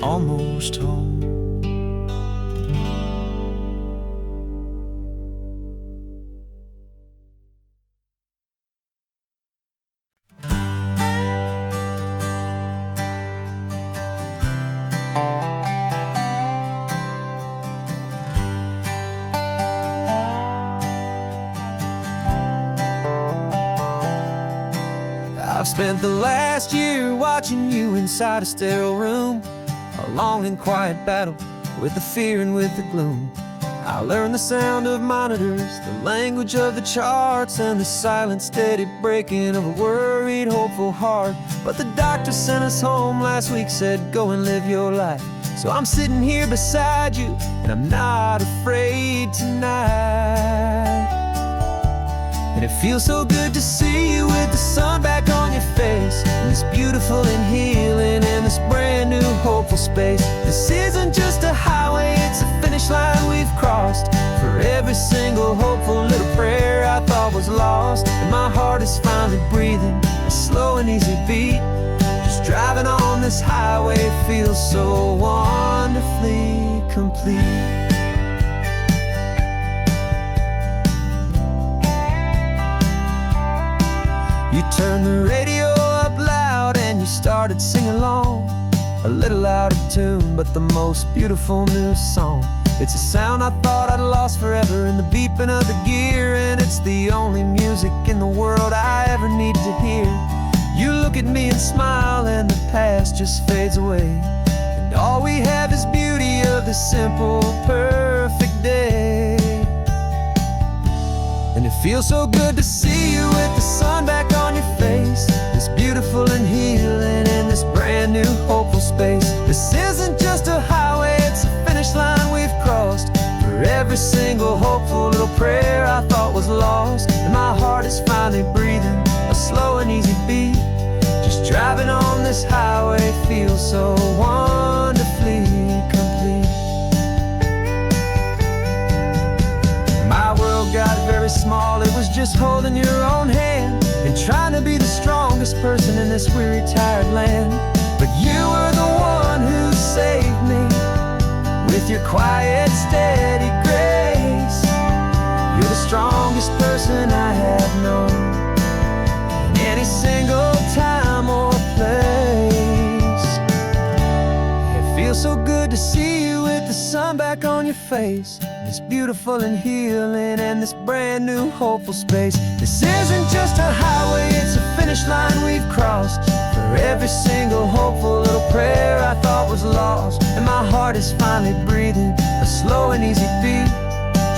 almost home. I've spent the last year watching you inside a sterile room, a long and quiet battle with the fear and with the gloom. I learned the sound of monitors, the language of the charts, and the silent steady breaking of a worried, hopeful heart. But the doctor sent us home last week, said go and live your life. So I'm sitting here beside you, and I'm not afraid tonight. And it feels so good to see you with the sun back on your face, and this beautiful and healing in this brand new hopeful space. This isn't just a highway, it's a finish line we've crossed. For every single hopeful little prayer I thought was lost, and my heart is finally breathing a slow and easy beat. Just driving on this highway feels so wonderfully complete. You turned the radio up loud and you started singing along, a little out of tune, but the most beautiful new song. It's a sound I thought I'd lost forever in the beeping of the gear, and it's the only music in the world I ever need to hear. You look at me and smile and the past just fades away, and all we have is beauty of this simple, perfect day. And it feels so good to see you with the sun back on your face, this beautiful and healing in this brand new hopeful space. This isn't just a highway, it's a finish line we've crossed. For every single hopeful little prayer I thought was lost, and my heart is finally breathing a slow and easy beat. Just driving on this highway feels so wonderfully complete. My world got very small, it was just holding your own hand and trying to be the strongest person in this weary, tired land. But you were the one who saved me with your quiet, steady grace. You're the strongest person I have known in any single time or place. It feels so good to see you with the sun back on your face. It's beautiful and healing, and this brand new hopeful space. This isn't just a highway, it's a finish line we've crossed. For every single hopeful little prayer I thought was lost. And my heart is finally breathing a slow and easy beat.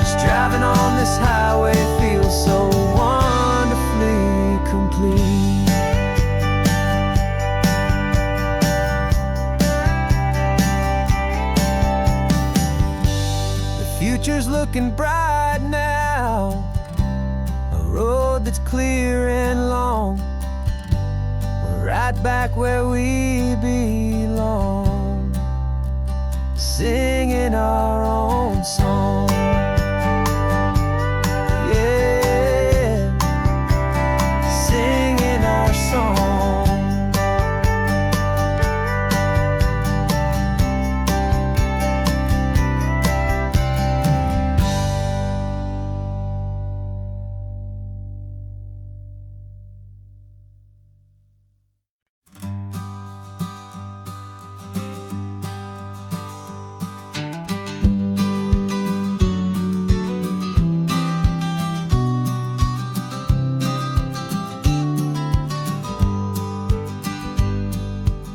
Just driving on this highway feels so wonderfully complete. Future's looking bright now, a road that's clear and long. We're right back where we belong, singing our own song. Yeah, singing our song.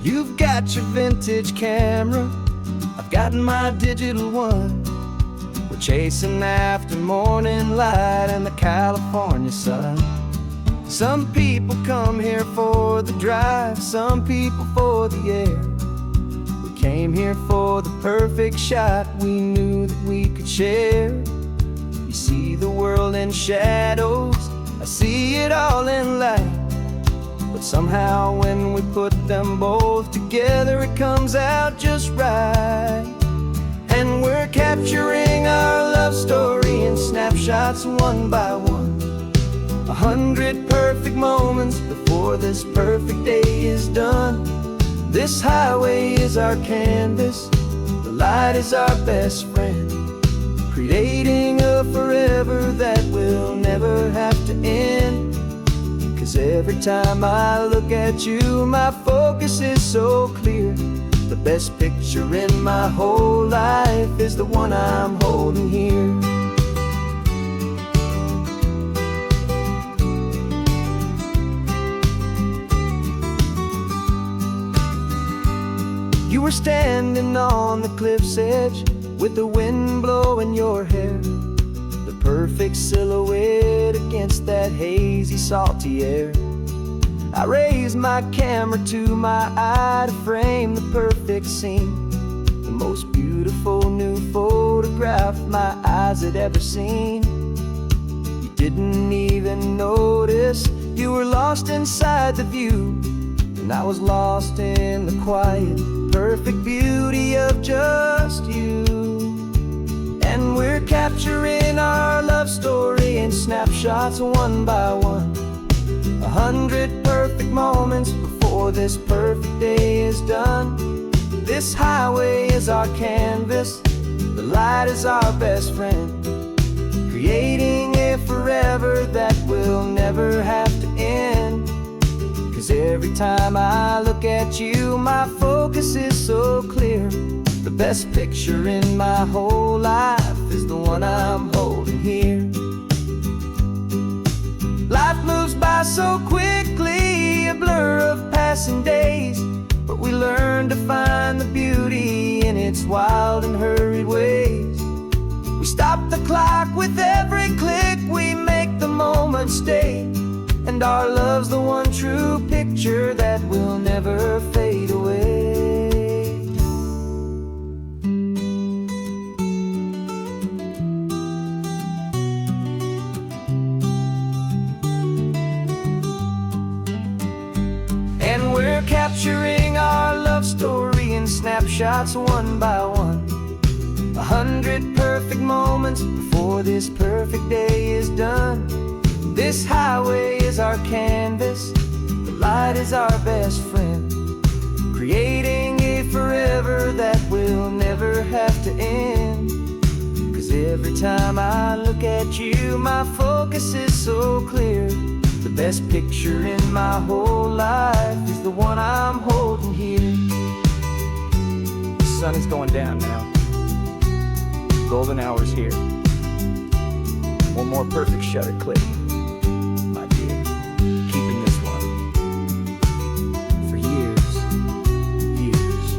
You've got your vintage camera, I've got my digital one. We're chasing after morning light and the California sun. Some people come here for the drive, some people for the air. We came here for the perfect shot we knew that we could share. You see the world in shadows, I see it all in light. But somehow when we put them both together, it comes out just right. And we're capturing our love story in snapshots one by one. 100 perfect moments before this perfect day is done. This highway is our canvas, the light is our best friend, creating a forever that will never have to end. 'Cause every time I look at you, my focus is so clear. The best picture in my whole life is the one I'm holding here. You were standing on the cliff's edge with the wind blowing your hair, the perfect silhouette against that hazy, salty air. I raised my camera to my eye to frame the perfect scene, the most beautiful new photograph my eyes had ever seen. You didn't even notice you were lost inside the view, and I was lost in the quiet, perfect beauty of just you. And we're capturing our love story in snapshots one by one. 100 perfect moments before this perfect day is done. This highway is our canvas, the light is our best friend, creating a forever that will never have to end. 'Cause every time I look at you, my focus is so clear. The best picture in my whole life is the one I'm holding here. Life moves by so quickly, a blur of passing days, but we learn to find the beauty in its wild and hurried ways. We stop the clock with every click, we make the moment stay, and our love's the one true picture that will never fade away. And we're capturing our love story in snapshots one by one. 100 perfect moments before this perfect day is done. This highway is our canvas, the light is our best friend, creating a forever that will never have to end. 'Cause every time I look at you, my focus is so clear. The best picture in my whole life is the one I'm holding here. The sun is going down now. golden hours here. One more perfect shutter click, my dear. Keeping this one for years, years.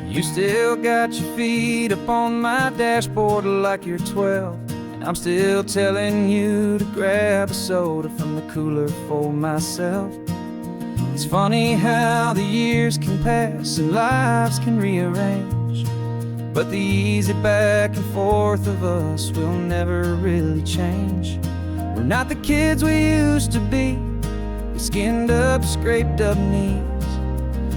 You still got your feet up on my dashboard like you're 12, and I'm still telling you to grab a soda from the cooler for myself. It's funny how the years can pass and lives can rearrange, but the easy back and forth of us will never really change. We're not the kids we used to be, with skinned up, scraped up knees,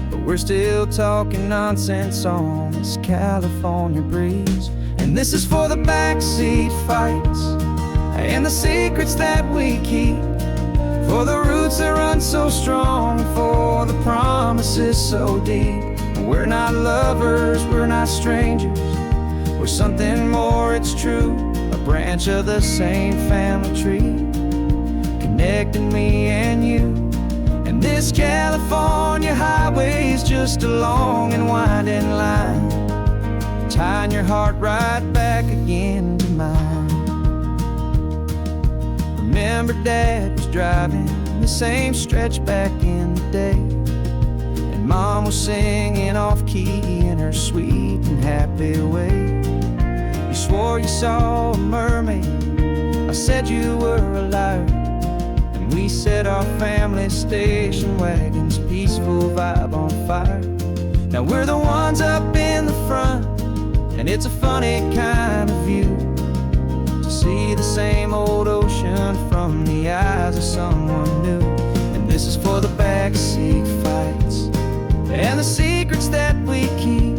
but we're still talking nonsense on this California breeze. And this is for the backseat fights and the secrets that we keep, for the roots that run so strong, for the promises so deep. We're not lovers, we're not strangers, we're something more, it's true. A branch of the same family tree, connecting me and you. And this California highway is just a long and winding line, tying your heart right back again to mine. Remember Dad was driving the same stretch back in the day, and Mom was singing off-key in her sweet and happy way. You swore you saw a mermaid, I said you were a liar, and we set our family station wagon's peaceful vibe on fire. Now we're the ones up in the front, and it's a funny kind of view to see the same old ocean from the eyes of someone new. And this is for the backseat fights and the secrets that we keep,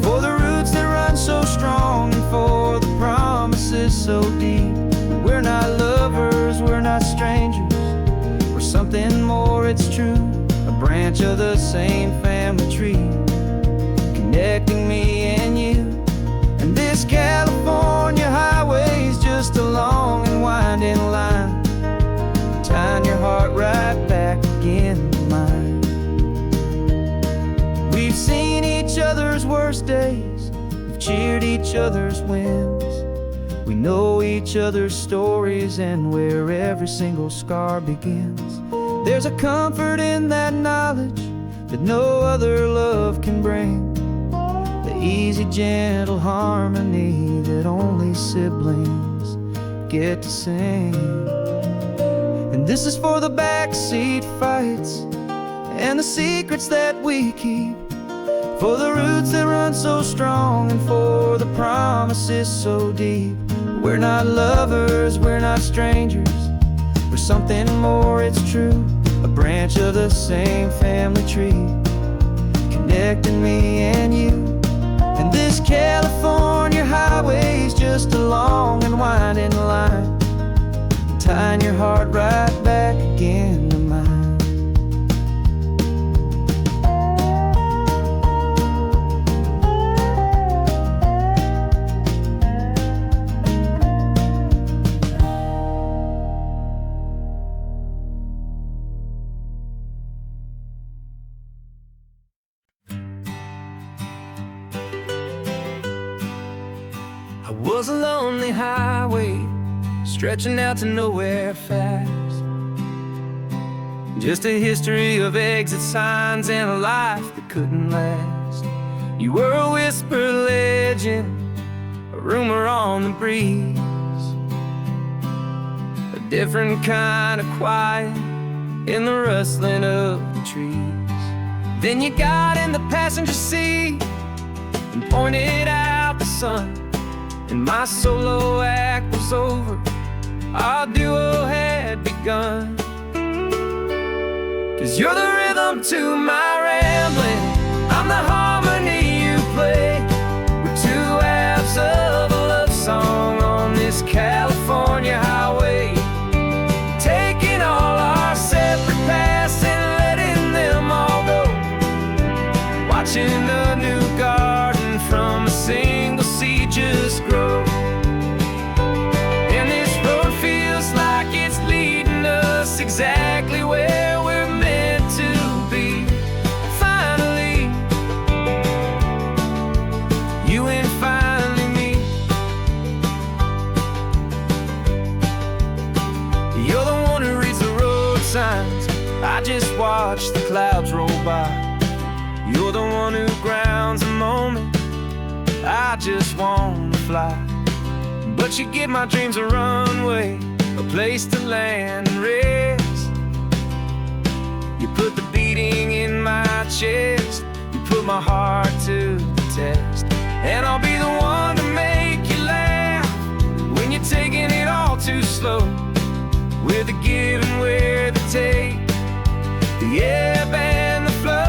for the roots that run so strong, and for the promises so deep. We're not lovers, we're not strangers, we're something more, it's true. A branch of the same family tree, connecting me and you. And this California highway is just a long and winding line, tying your heart right back again to mine. We've seen each other's worst days, we've cheered each other's wins, we know each other's stories and where every single scar begins. There's a comfort in that knowledge that no other love can bring, the easy, gentle harmony that only siblings get to sing. And this is for the backseat fights and the secrets that we keep, for the roots that run so strong, and for the promises so deep. We're not lovers, we're not strangers, we're something more, it's true. A branch of the same family tree, connecting me and you. And this California highway is just a long and winding line, tying your heart right back again to mine. I was a lonely highway, stretching out to nowhere fast, just a history of exit signs and a life that couldn't last. You were a whisper legend, a rumor on the breeze, a different kind of quiet in the rustling of the trees. Then you got in the passenger seat and pointed out the sun, and my solo act was over, our duo had begun. 'Cause you're the rhythm to my rambling, I'm the harmony you play. We're two halves of a love song on this California highway, taking all our separate paths and letting them all go, watching a new garden from a single seed just grow. And this road feels like it's leading us exactly where we're meant to be. Finally, you and finally me. You're the one who reads the road signs, I just watch the clouds roll by. You're the one who grounds the moment, I just wanna fly. But you give my dreams a runway, a place to land and rest. You put the beating in my chest, you put my heart to the test. And I'll be the one to make you laugh when you're taking it all too slow. With the give and with the take, the ebb and the flow.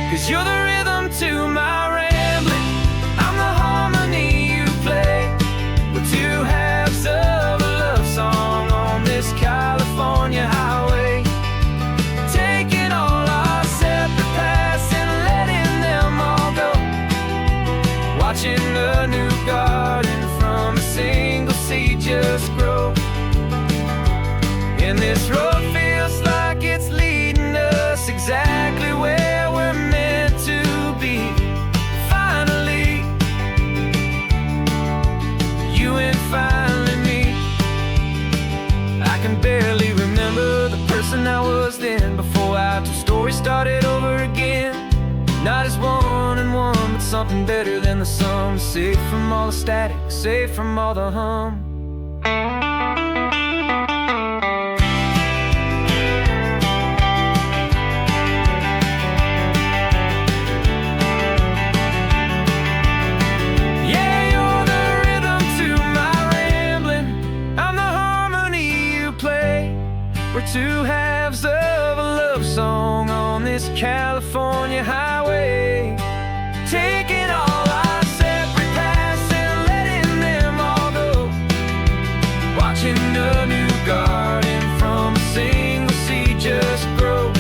'Cause you're the rhythm to my rambling, I'm the harmony you play. We're two halves of a love song on this California highway, taking all our separate paths and letting them all go. Watching a new garden from a single seed just grow. And this road feels like it's leading us exactly where we're meant to be. Finally, you and finally me. I can barely remember the person I was then, before our two stories started over again. Not as one and one, but something better than the sum. Safe from all the static, safe from all the hum. We're two halves of a love song on this California highway, taking all our separate paths and letting them all go. Watching a new garden from a single seed just grow.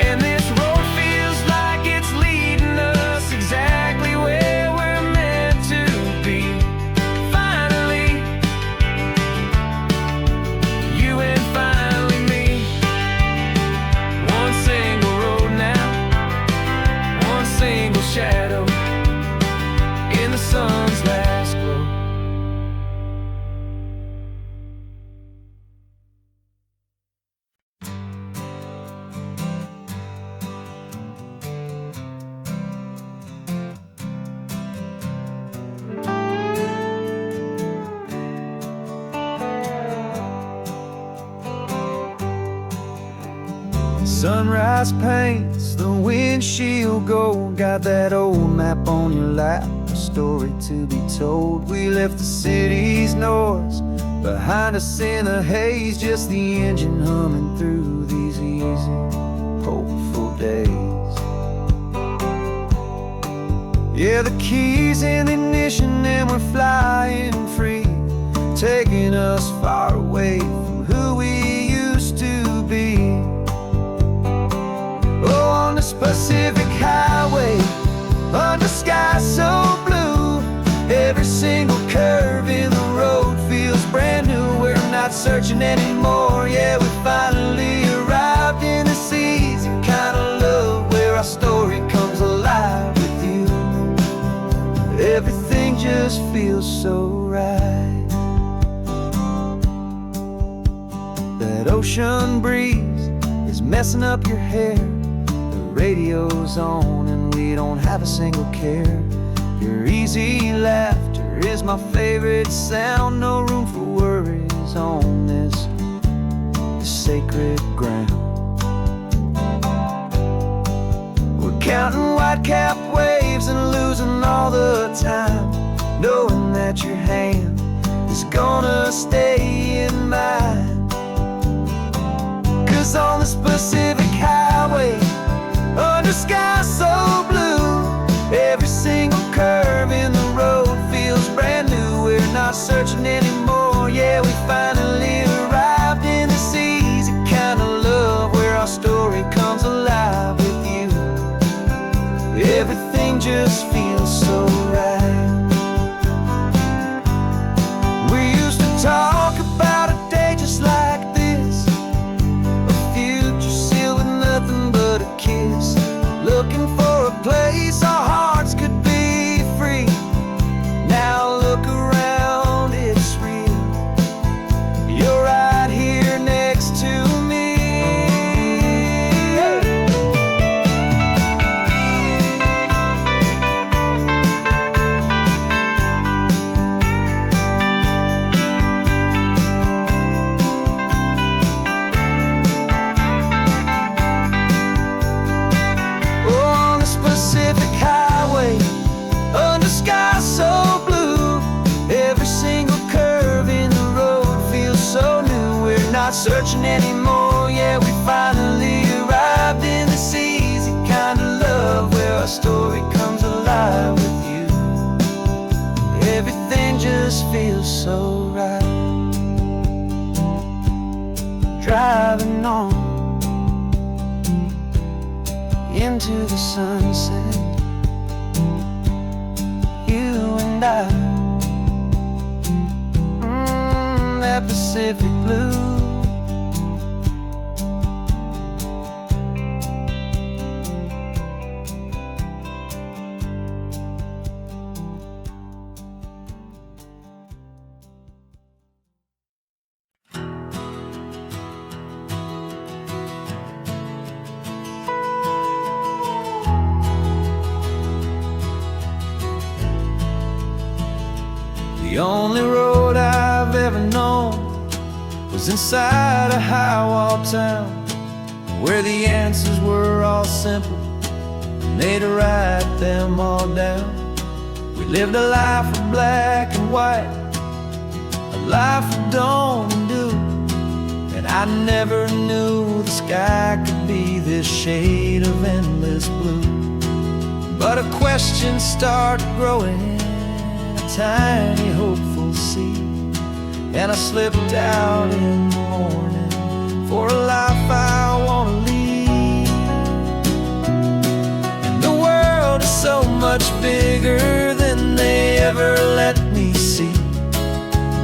And this road feels like it's leading us exactly where we're meant to be. Finally, you and finally me. One single road now, one single shadow in the sun's last glow. Sunrise paints the windshield gold. Got that old map on your lap, a story to be told. We left the city's noise behind us in the haze, just the engine humming through these easy, hopeful days. Yeah, the keys in the ignition and we're flying free, taking us far away from who we used to be. Oh, on this Pacific highway, under sky so blue, every single curve in the road feels brand new. We're not searching anymore, yeah, we finally arrived in this easy kind of love, where our story comes alive with you. Everything just feels so right. That ocean breeze is messing up your hair, radio's on and we don't have a single care. Your easy laughter is my favorite sound. No room for worries on this sacred ground. We're counting white-capped waves and losing all the time, knowing that your hand is gonna stay in mine. 'Cause on this Pacific highway, under sky so blue, every single curve in the road feels brand new. We're not searching anymore, yeah, we finally arrived in this easy kind of love, where our story comes alive. into the sunset. You and I, that Pacific blue. The only road I've ever known was inside a high-wall town, where the answers were all simple and they'd write them all down. We lived a life of black and white, a life of dawn and dew, and I never knew the sky could be this shade of endless blue. But a question started growing, tiny hopeful seed, and I slipped out in the morning for a life I want to lead. And the world is so much bigger than they ever let me see,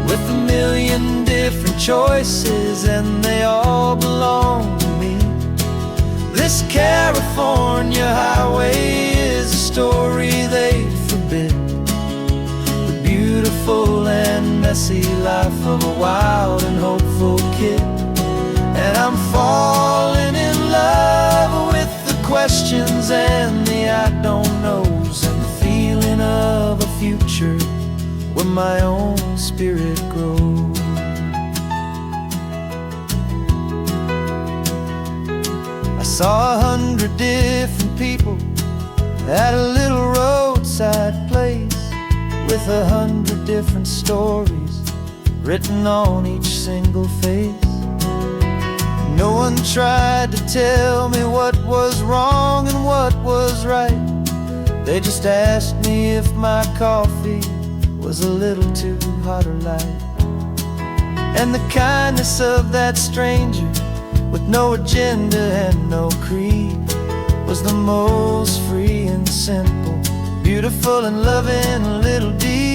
with a million different choices and they all belong to me. This California highway is a story they forbid, beautiful and messy life of a wild and hopeful kid. And I'm falling in love with the questions and the I don't knows, and the feeling of a future where my own spirit grows. I saw 100 different people at a little roadside place, with 100 different stories written on each single face. No one tried to tell me what was wrong and what was right. They just asked me if my coffee was a little too hot or light. And the kindness of that stranger, with no agenda and no creed, was the most free and simple, beautiful and loving little deed.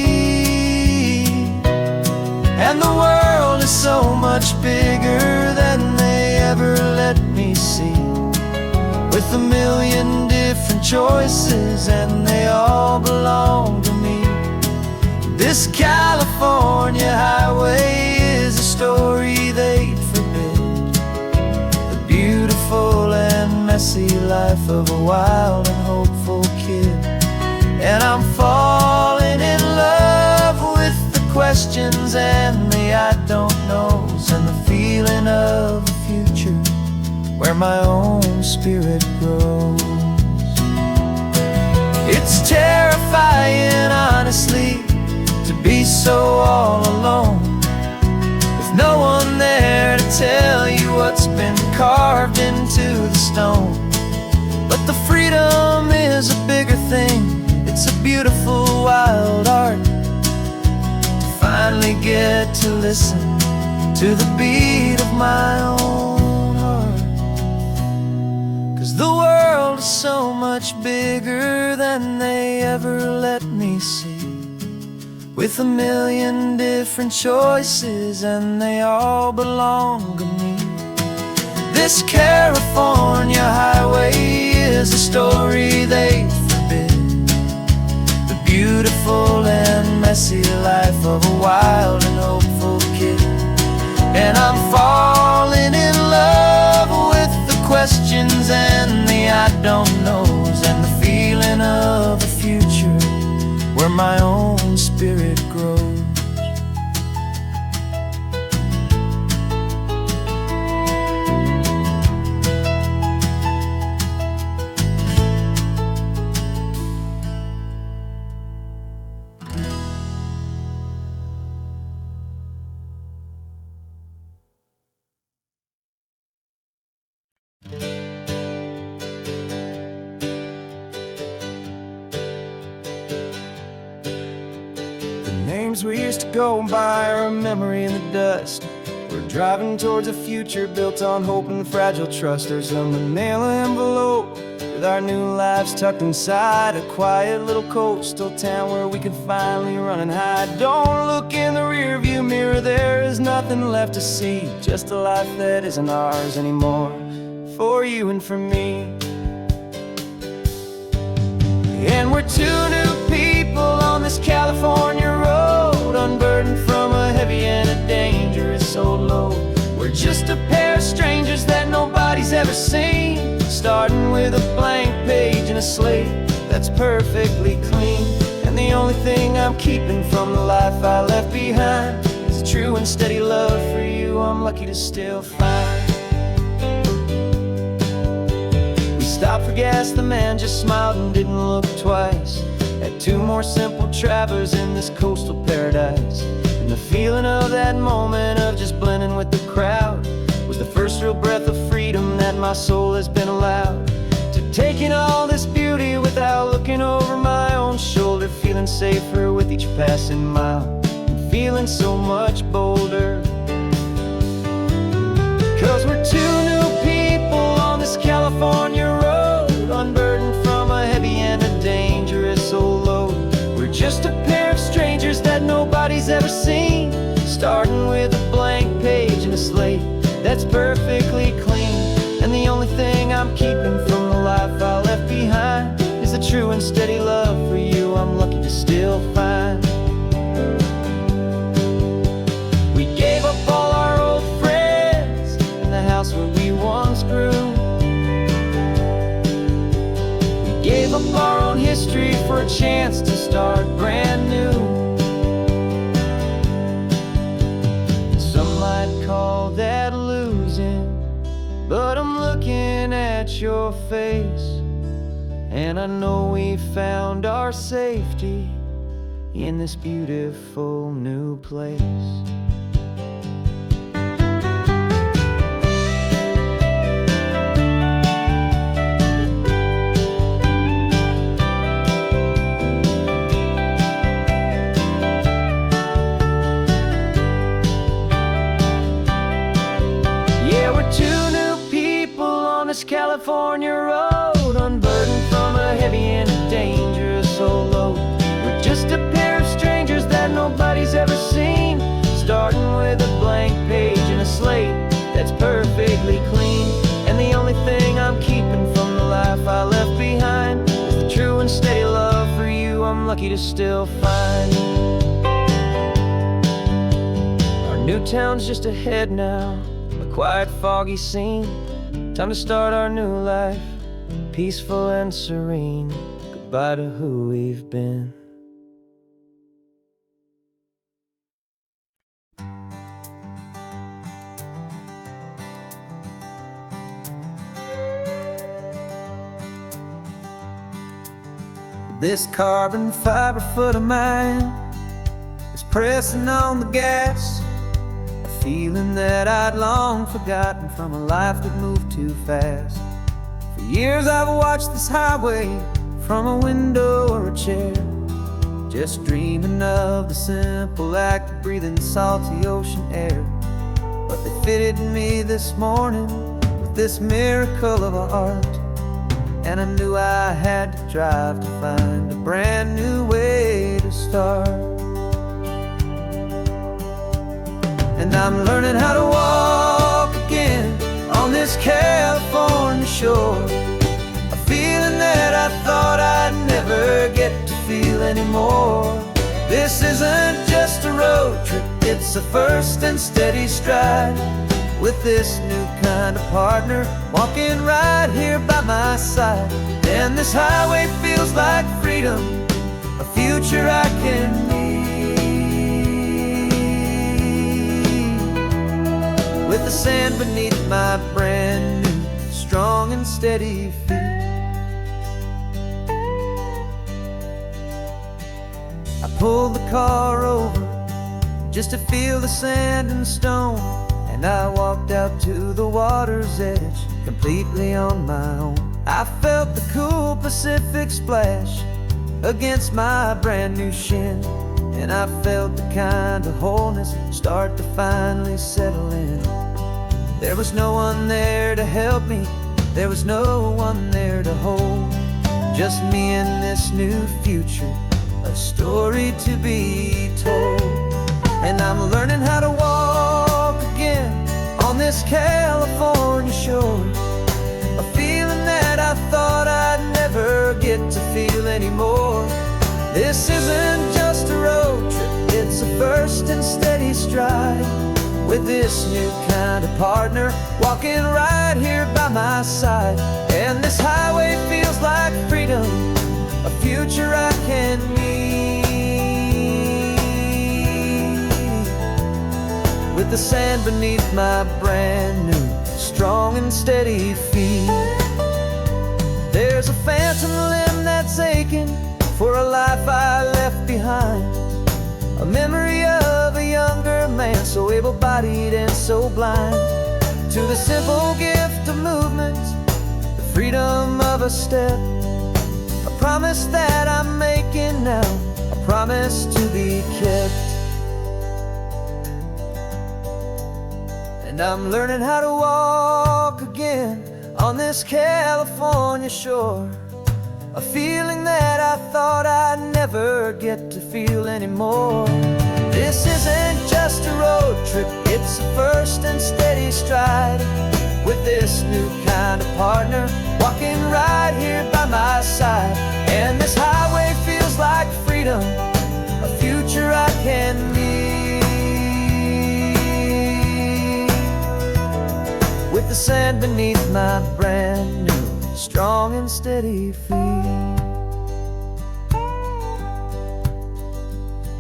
And the world is so much bigger than they ever let me see, with a million different choices and they all belong to me. This California highway is a story they'd forbid, the beautiful and messy life of a wild and hopeful kid. And I'm falling in love with the questions and the I don't knows, and the feeling of a future where my own spirit grows. It's terrifying, honestly, to be so all alone, with no one there to tell you what's been carved into the stone. But the freedom is a bigger thing. It's a beautiful wild art to finally get to listen to the beat of my own heart. 'Cause the world is so much bigger than they ever let me see, with a million different choices and they all belong to me. This California highway is a story they forbid, the beautiful and messy life of a wild and hopeful kid. And I'm falling in love with the questions and the I don't knows, and the feeling of a future where my own spirit grows. Names we used to go by are a memory in the dust. We're driving towards a future built on hope and fragile trust. There's a manila envelope with our new lives tucked inside a quiet little coastal town where we can finally run and hide. Don't look in the rearview mirror, there is nothing left to see, just a life that isn't ours anymore, for you and for me. And we're two new people on this California road, unburdened from a heavy and a dangerous old load. We're just a pair of strangers that nobody's ever seen, starting with a blank page and a slate that's perfectly clean. And the only thing I'm keeping from the life I left behind is a true and steady love for you I'm lucky to still find. We stopped for gas, the man just smiled and didn't look twice. Had two more simple travelers in this coastal paradise. And the feeling of that moment of just blending with the crowd was the first real breath of freedom that my soul has been allowed to take in all this beauty without looking over my own shoulder, feeling safer with each passing mile and feeling so much bolder. 'Cause we're two new people on this California road, unburdened from a heavy and a dangerous old load. We're just a pair of strangers that nobody's ever seen, starting with a blank page and a slate that's perfectly clean. And the only thing I'm keeping from the life I left behind is a true and steady love for you I'm lucky to still find. We gave up all our old friends and the house where we once grew. We gave up our own history for a chance to start brand new. Some might call that losing, but I'm looking at your face, and I know we found our safety in this beautiful new place. California road, unburdened from a heavy and a dangerous old load. We're just a pair of strangers that nobody's ever seen, starting with a blank page and a slate that's perfectly clean. And the only thing I'm keeping from the life I left behind is the true and steady love for you I'm lucky to still find. Our new town's just ahead now, a quiet foggy scene. Time to start our new life, peaceful and serene. Goodbye to who we've been. This carbon fiber foot of mine is pressing on the gas, feeling that I'd long forgotten from a life that moved too fast. For years I've watched this highway from a window or a chair, just dreaming of the simple act of breathing salty ocean air. But they fitted me this morning with this miracle of art, and I knew I had to drive to find a brand new way to start. And I'm learning how to walk again on this California shore, a feeling that I thought I'd never get to feel anymore. This isn't just a road trip, it's a first and steady stride, with this new kind of partner walking right here by my side. And this highway feels like freedom, a future I can need, with the sand beneath my brand new, strong and steady feet. I pulled the car over just to feel the sand and stone, and I walked out to the water's edge completely on my own. I felt the cool Pacific splash against my brand new shin, and I felt the kind of wholeness start to finally settle in. There was no one there to help me, There was no one there to hold, just me and this new future, a story to be told. And I'm learning how to walk again on this California shore, a feeling that I thought I'd never get to feel anymore. This isn't just a road trip, it's a first and steady stride, with this new kind of partner walking right here by my side. And this highway feels like freedom, a future I can meet, with the sand beneath my brand new, strong and steady feet. There's a phantom limb that's aching for a life I left behind, a memory of a younger man, so able-bodied and so blind, to the simple gift of movement, the freedom of a step, a promise that I'm making now, a promise to be kept. And I'm learning how to walk again on this California shore, a feeling that I thought I'd never get to feel anymore. This isn't just a road trip, it's a first and steady stride, with this new kind of partner walking right here by my side. And this highway feels like freedom, a future I can meet, with the sand beneath my brand new, strong and steady feet.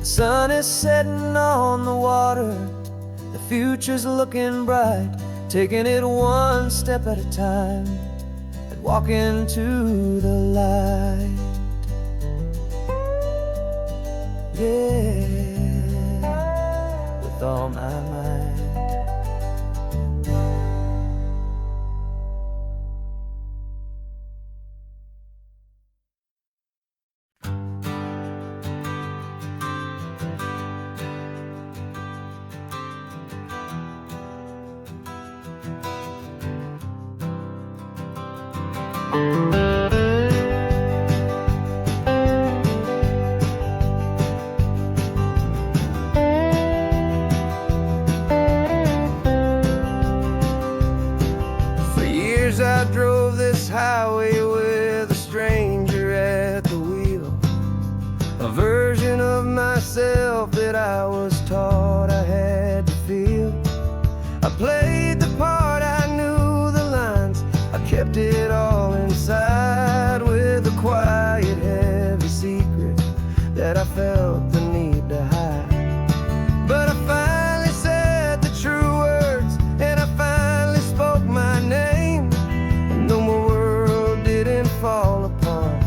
The sun is setting on the water, the future's looking bright, taking it one step at a time and walking to the light. Yeah, with all my might. For years I drove this highway with a stranger at the wheel, a version of myself that I was taught I had to feel. I played the part, I knew the lines, I kept it all inside, with a quiet, heavy secret that I felt the need to hide. But I finally said the true words, and I finally spoke my name, and though my world didn't fall apart,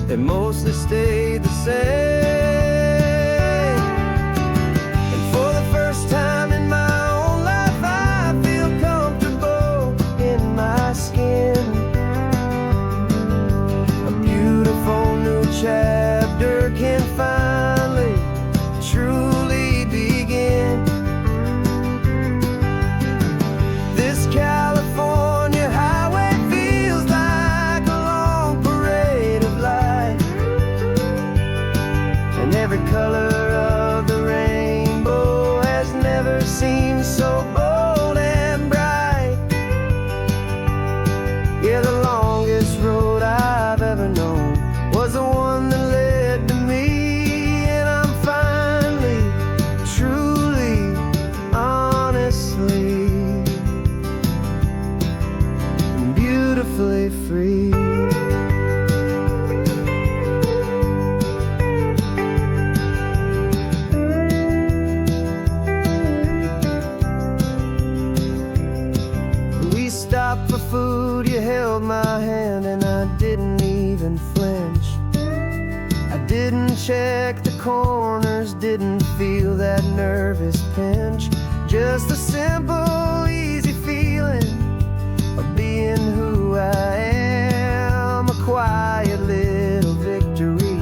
it mostly stayed the same. And for the first time in my own life, I feel comfortable in my skin. A beautiful new chapter can finally truly begin. This California highway feels like a long parade of light, and every color of the rainbow has never seemed so bold and bright. Yeah, the longest road I've ever known was the one that led to me, and I'm finally, truly, honestly, beautifully free. We stopped for food, you held my hand, and I didn't even flinch. I didn't check the corners, didn't feel that nervous pinch. Just a simple, easy feeling of being who I am. A quiet little victory,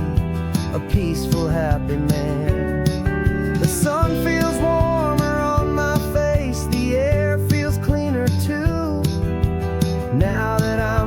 a peaceful, happy man. The sun feels warmer on my face, the air feels cleaner too, now that I'm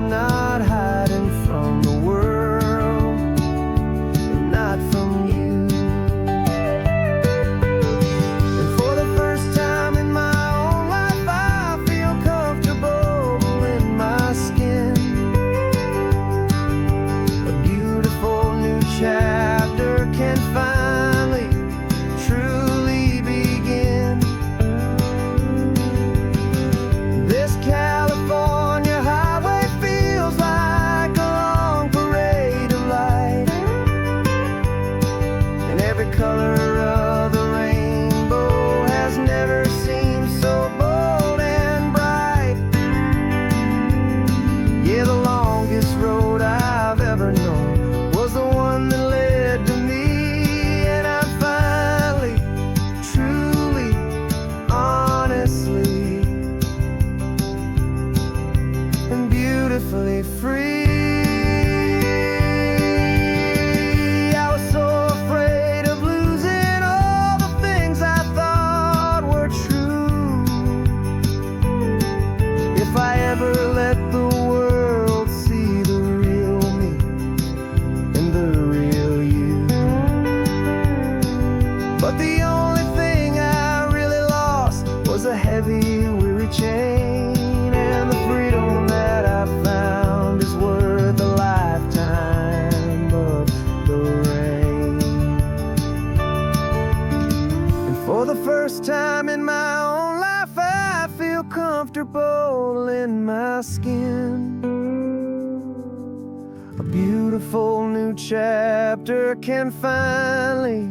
a beautiful new chapter can finally,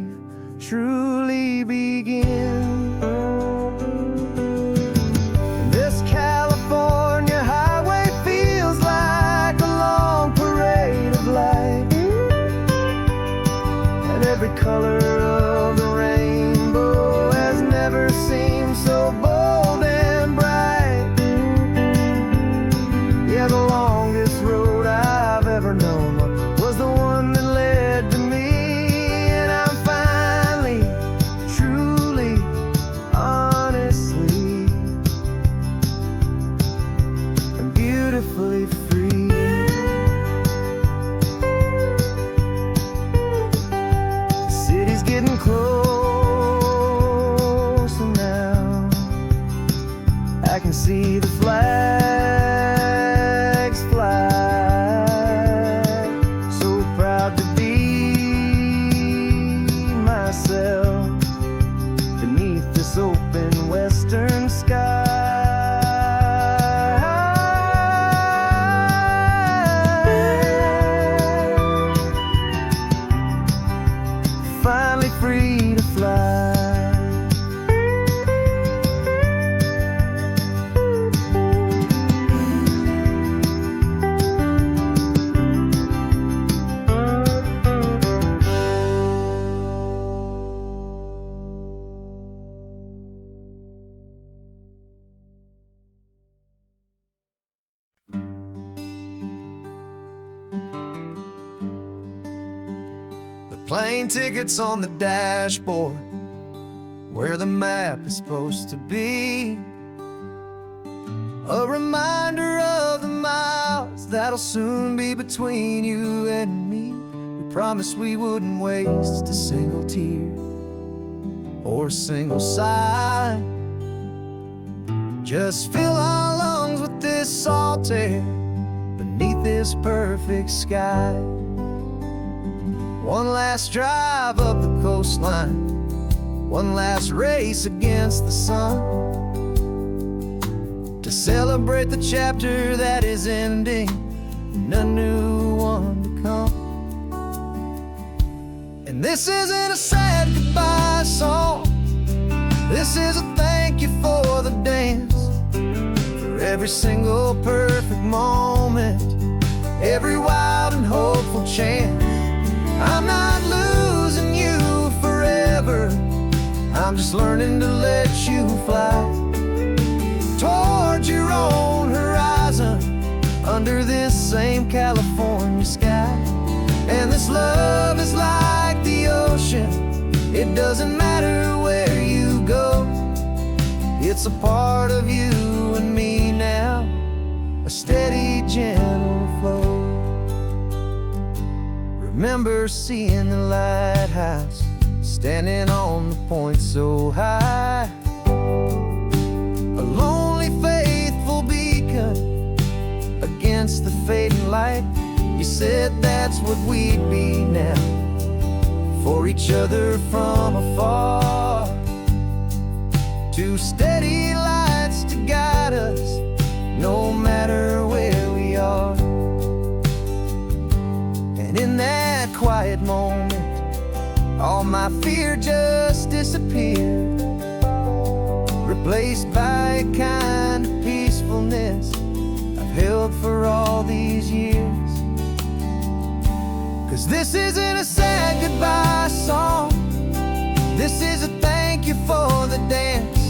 truly begin. This California highway feels like a long parade of light, and every color of the rainbow has never seemed so bold and bright. Yeah, the longest road I've ever known was the one that led to me, and I'm finally, truly, honestly, and beautifully free. The city's getting closer now. I can see the flags fly. So proud to be myself beneath this open western sky. Finally free to fly. Plane tickets on the dashboard, where the map is supposed to be. A reminder of the miles that'll soon be between you and me. We promised we wouldn't waste a single tear or a single sigh. Just fill our lungs with this salt air beneath this perfect sky. One last drive up the coastline, one last race against the sun, to celebrate the chapter that is ending and a new one to come. And this isn't a sad goodbye song, this is a thank you for the dance, for every single perfect moment, every wild and hopeful chance. I'm not losing you forever, I'm just learning to let you fly towards your own horizon, under this same California sky. And this love is like the ocean, it doesn't matter where you go, it's a part of you and me now, a steady, gentle flow. Remember seeing the lighthouse, standing on the point so high, a lonely, faithful beacon against the fading light. You said that's what we'd be now, for each other from afar. Two steady lights to guide us, no matter where we are. And in that quiet moment, all my fear just disappeared, replaced by a kind of peacefulness I've held for all these years. 'Cause this isn't a sad goodbye song, this is a thank you for the dance,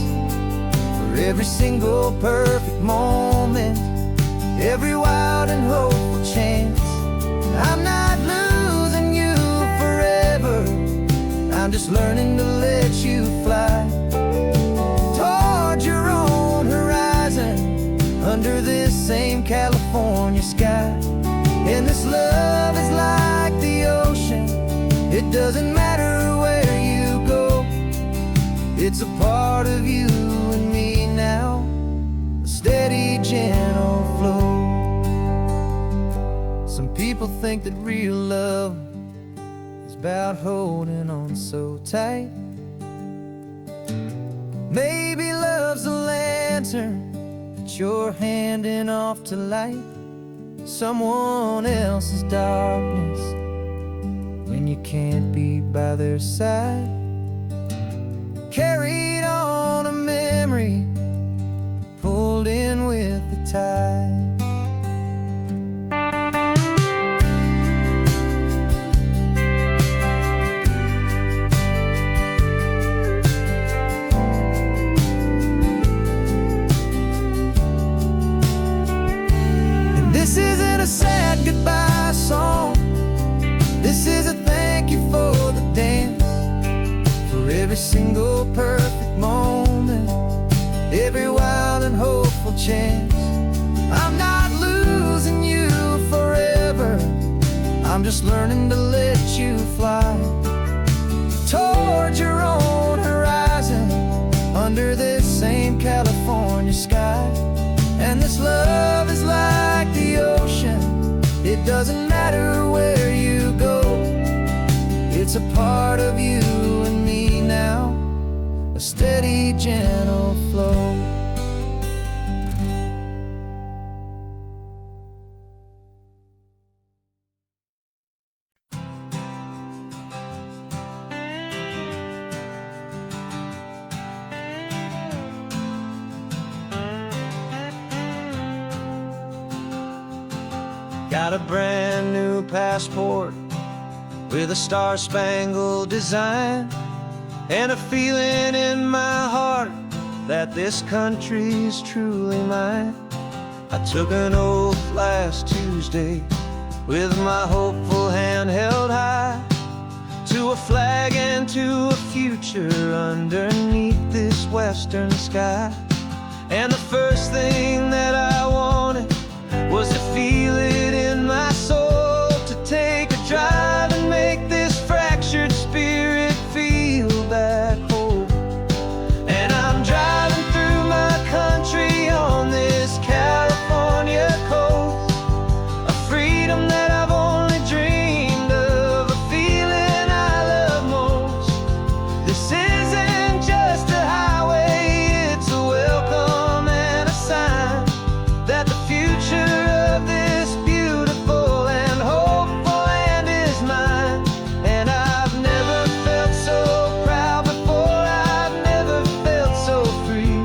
for every single perfect moment, every wild and hopeful chance. I'm not losing you forever, I'm just learning to let you fly towards your own horizon, under this same California sky. And this love is like the ocean, it doesn't matter where you go, it's a part of you and me now, a steady, gentle flow. Some people think that real love is about holding on so tight. Maybe love's a lantern that you're handing off to light. someone else's darkness when you can't be by their side. Carried on a memory, pulled in with the tide. This isn't a sad goodbye song. This is a thank you for the dance, for every single perfect moment, every wild and hopeful chance. I'm not losing you forever, I'm just learning to let you fly toward your own horizon, under this same California sky. And this love is like the ocean, it doesn't matter where you go, it's a part of you and me now, a steady, gentle flow. Got a brand new passport with a star-spangled design, and a feeling in my heart that this country's truly mine. I took an oath last Tuesday with my hopeful hand held high, to a flag and to a future underneath this western sky. And the first thing that I wanted was to feel it in my soul, to take a drive and make this fractured spirit feel back home. And I'm driving through my country on this California coast, a freedom that I've only dreamed of, a feeling I love most. This isn't just a highway, it's a welcome and a sign that the future of this beautiful and hopeful land is mine. And I've never felt so proud before, I've never felt so free,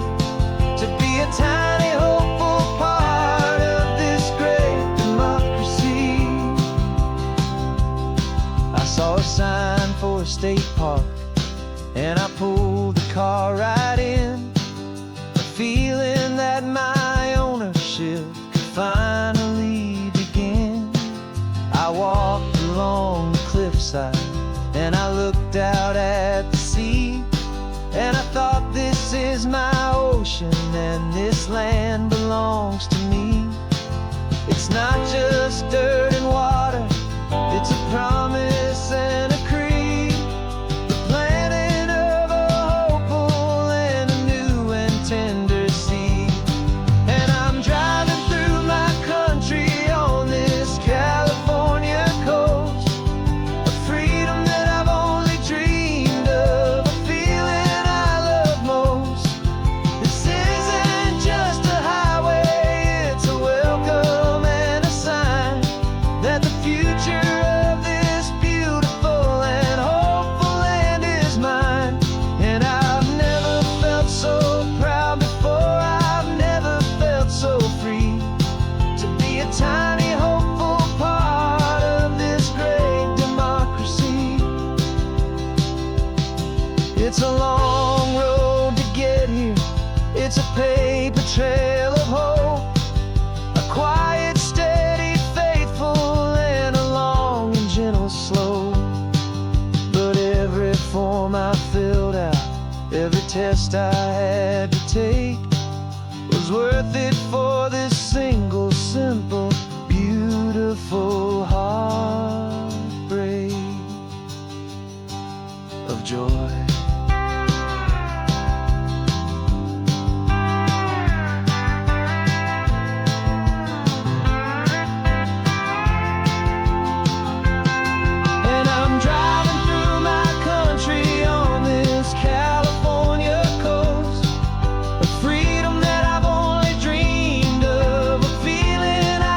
to be a tiny hopeful part of this great democracy. I saw a sign for a state park, and I pulled the car right in, a feeling that my ownership finally begin. I walked along the cliffside and I looked out at the sea, and I thought, this is my ocean and this land belongs to me. It's not just dirt and water, it's a promise and a creed, the planting of a hopeful and a new and tender seed. And I'm driving through my country on this California coast, a freedom that I've only dreamed of, a feeling I love most. This isn't just a highway, it's a welcome and a sign that the future of this beautiful and hopeful land is mine. And I've never felt so proud before, I've never felt so free, to be a tiny hopeful part of this great democracy. It's a long road to get here, it's a paper trail of hope, a quiet, steady, faithful, and a long and gentle slope. But every form I filled out, every test I had to take, was worth it for this single, simple, beautiful heartbreak of joy. And I'm driving through my country on this California coast, a freedom that I've only dreamed of, a feeling I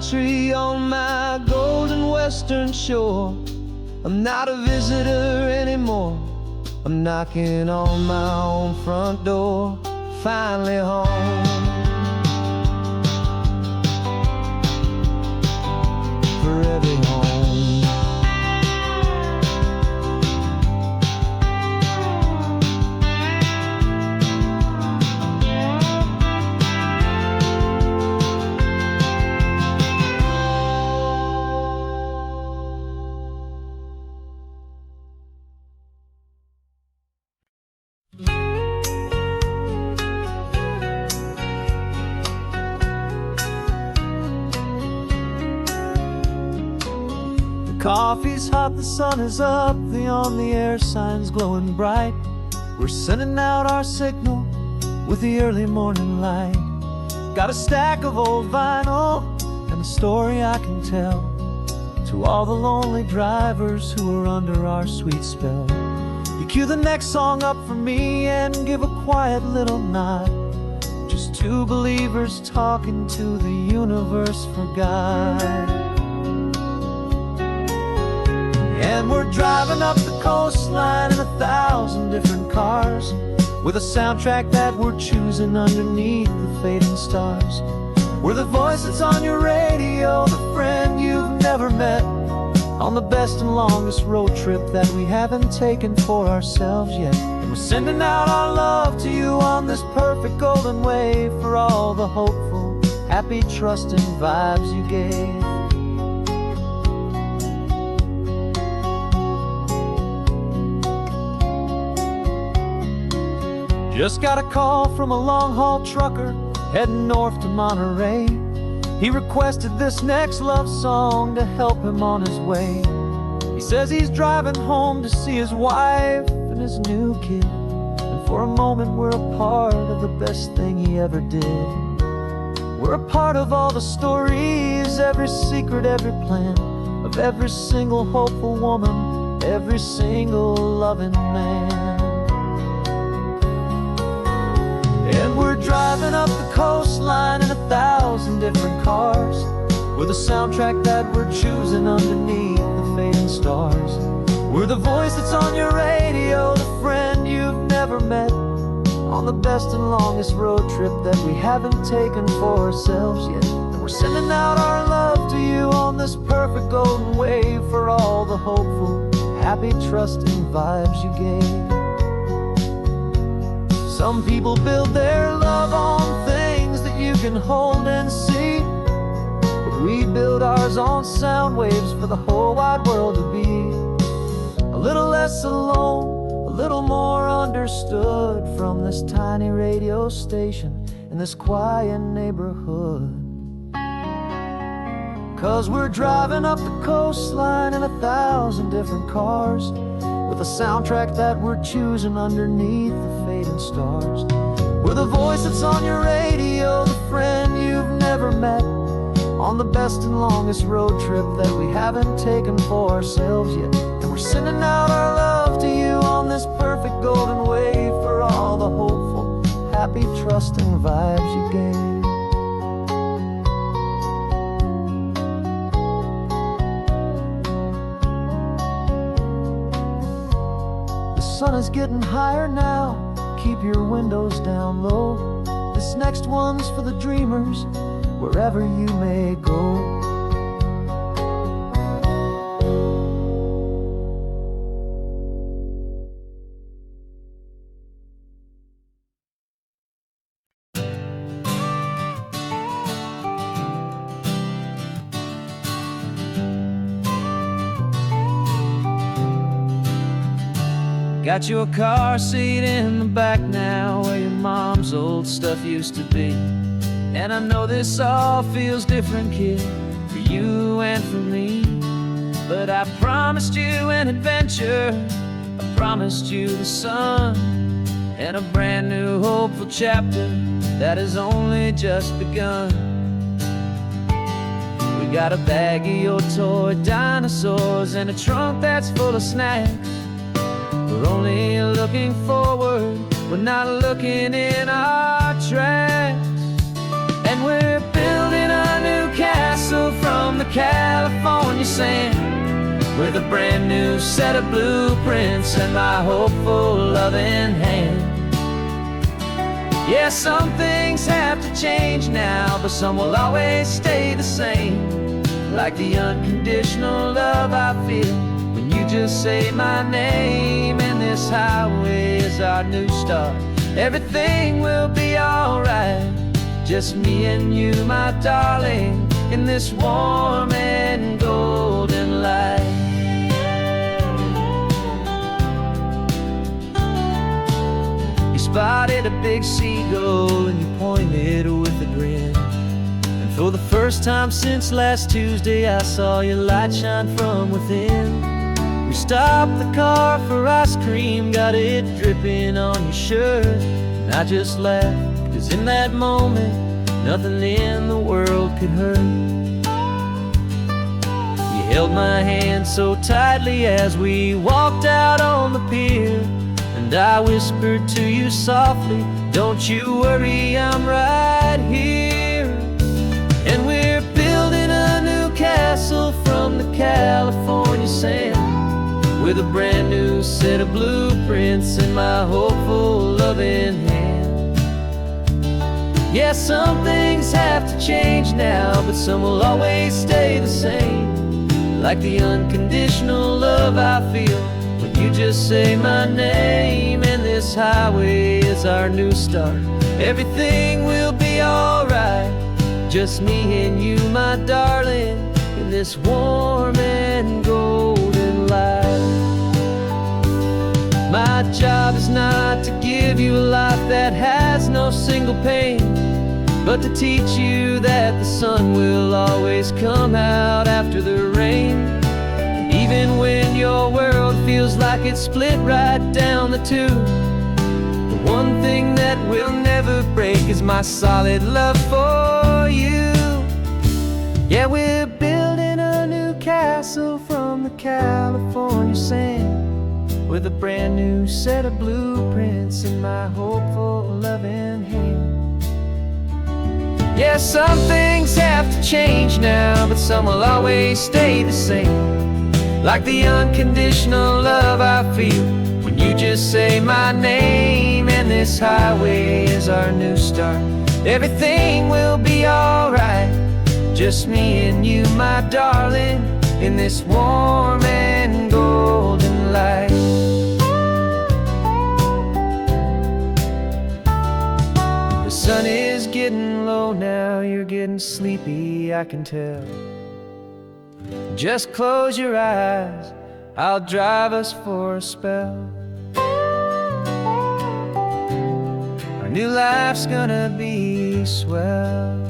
country on my golden western shore. I'm not a visitor anymore. I'm knocking on my own front door, finally home. For every home. Coffee's hot, the sun is up, the on-the-air sign's glowing bright. We're sending out our signal with the early morning light. Got a stack of old vinyl and a story I can tell to all the lonely drivers who are under our sweet spell. You cue the next song up for me and give a quiet little nod. Just two believers talking to the universe for God. And we're driving up the coastline in 1,000 different cars, with a soundtrack that we're choosing underneath the fading stars. We're the voice that's on your radio, the friend you've never met, on the best and longest road trip that we haven't taken for ourselves yet. And we're sending out our love to you on this perfect golden wave, for all the hopeful, happy, trusting vibes you gave. Just got a call from a long-haul trucker heading north to Monterey. He requested this next love song to help him on his way. He says he's driving home to see his wife and his new kid, and for a moment we're a part of the best thing he ever did. We're a part of all the stories, every secret, every plan, of every single hopeful woman, every single loving man. And we're driving up the coastline in 1,000 different cars, with a soundtrack that we're choosing underneath the fading stars. We're the voice that's on your radio, the friend you've never met, on the best and longest road trip that we haven't taken for ourselves yet. And we're sending out our love to you on this perfect golden wave, for all the hopeful, happy, trusting vibes you gave. Some people build their love on things that you can hold and see, but we build ours on sound waves for the whole wide world to be a little less alone, a little more understood, from this tiny radio station in this quiet neighborhood. 'Cause we're driving up the coastline in 1,000 different cars, with a soundtrack that we're choosing underneath the fading stars. We're the voice that's on your radio, the friend you've never met, on the best and longest road trip that we haven't taken for ourselves yet. And we're sending out our love to you on this perfect golden wave, for all the hopeful, happy, trusting vibes you gave. The sun is getting higher now, keep your windows down low. This next one's for the dreamers, wherever you may go. Got your car seat in the back now, where your mom's old stuff used to be. And I know this all feels different, kid, for you and for me. But I promised you an adventure, I promised you the sun, and a brand new hopeful chapter that has only just begun. We got a bag of your toy dinosaurs and a trunk that's full of snacks. We're only looking forward, we're not looking in our tracks. And we're building a new castle the California sand, with a brand new set of blueprints and my hopeful loving hand. Yeah, some things have to change now, but some will always stay the same, like the unconditional love I feel when you just say my name. And this highway is our new start. Everything will be alright, just me and you, my darling, in this warm and golden light. You spotted a big seagull and you pointed with a grin. And for the first time since last Tuesday, I saw your light shine from within. We stopped the car for ice cream, got it dripping on your shirt. And I just laughed, 'cause in that moment, nothing in the world could hurt. You held my hand so tightly as we walked out on the pier, and I whispered to you softly, don't you worry, I'm right here. And we're building a new castle from the California sand, with a brand new set of blueprints in my hopeful loving hand. Yeah, some things have to change now, but some will always stay the same, like the unconditional love I feel when you just say my name. And this highway is our new start. Everything will be alright, just me and you, my darling, in this warm and golden light. My job is not to give you a life that has no single pain, but to teach you that the sun will always come out after the rain. And even when your world feels like it's split right down the two, the one thing that will never break is my solid love for you. Yeah, we're building a new castle from the California sand, with a brand new set of blueprints in my hopeful loving hand. Yeah, some things have to change now, but some will always stay the same, like the unconditional love I feel when you just say my name. And this highway is our new start. Everything will be alright, just me and you, my darling, in this warm and golden light. The sun is getting low now, you're getting sleepy, I can tell. Just close your eyes, I'll drive us for a spell. Our new life's gonna be swell.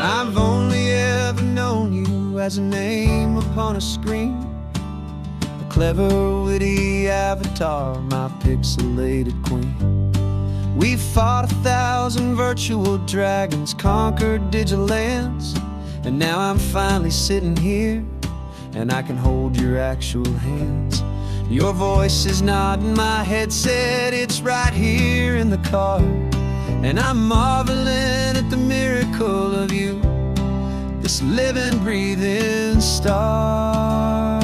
I've only ever known you as a name upon a screen, a clever, witty avatar, my pixelated queen. We fought 1,000 virtual dragons, conquered digital lands, and now I'm finally sitting here, and I can hold your actual hands. Your voice is not in my headset, it's right here in the car, and I'm marveling at the miracle of you, this living, breathing star.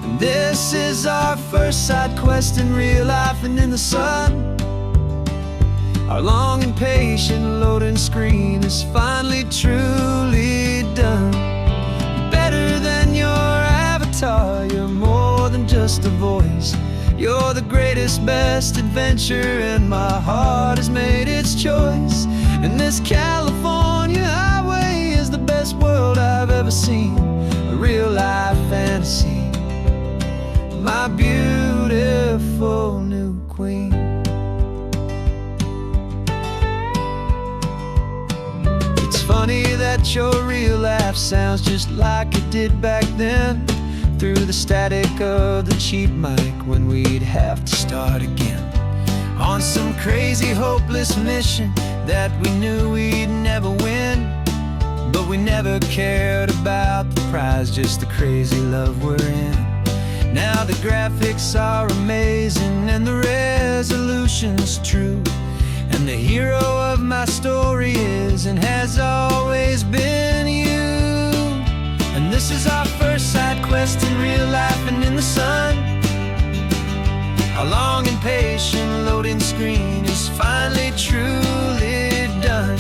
And this is our first side quest in real life and in the sun. Our long and patient loading screen is finally truly done. You're better than your avatar, you're more than just a voice. You're the greatest, best adventure, and my heart has made its choice. And this California highway is the best world I've ever seen, a real life fantasy, my beautiful new queen. It's funny that your real life sounds just like it did back then, through the static of the cheap mic when we'd have to start again, on some crazy hopeless mission that we knew we'd never win. But we never cared about the prize, just the crazy love we're in. the graphics are amazing and the resolution's true. And the hero of my story is and has always been you. And this is our first side quest in real life and in the sun. Our long and patient loading screen is finally truly done.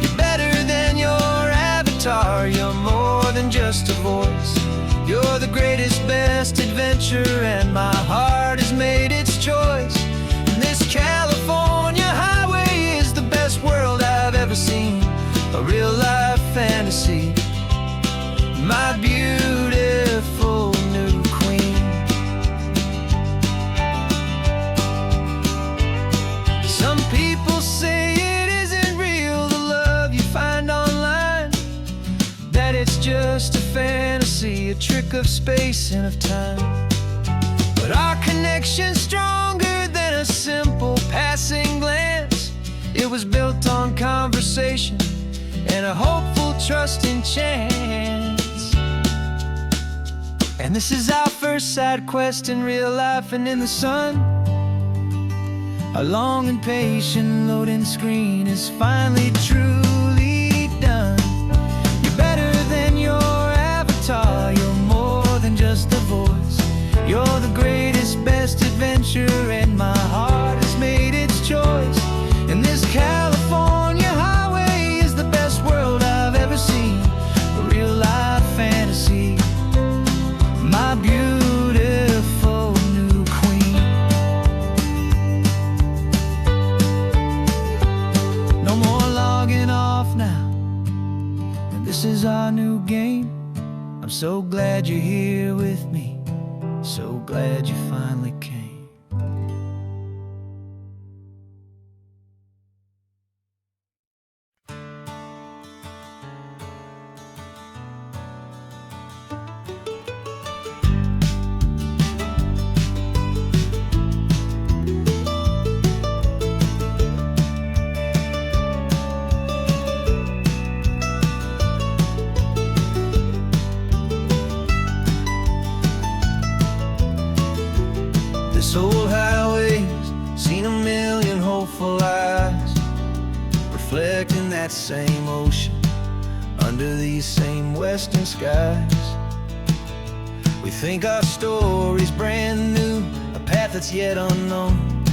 You're better than your avatar, you're more than just a voice. You're the greatest, best adventure, and my heart has made its choice. And this California highway is the best world I've ever seen. A real life fantasy, my beautiful new queen. Some people say it isn't real, the love you find online, that it's just a fantasy, a trick of space and of time. But our connection's stronger than a simple passing glance. It was built on conversation and a hopeful, trusting chance. And this is our first side quest in real life and in the sun. Our long and patient loading screen is finally truly done. You're better than your avatar, you're more than just a voice. You're the greatest, best adventure, and my heart has made its choice. And this California highway is the best world I've ever seen. A real life fantasy, my beautiful new queen. No more logging off now, and this is our new game. I'm so glad you're here with me, so glad you finally came. This old highway's seen a million hopeful eyes, reflecting that same ocean under these same western skies. We think our story's brand new, a path that's yet unknown,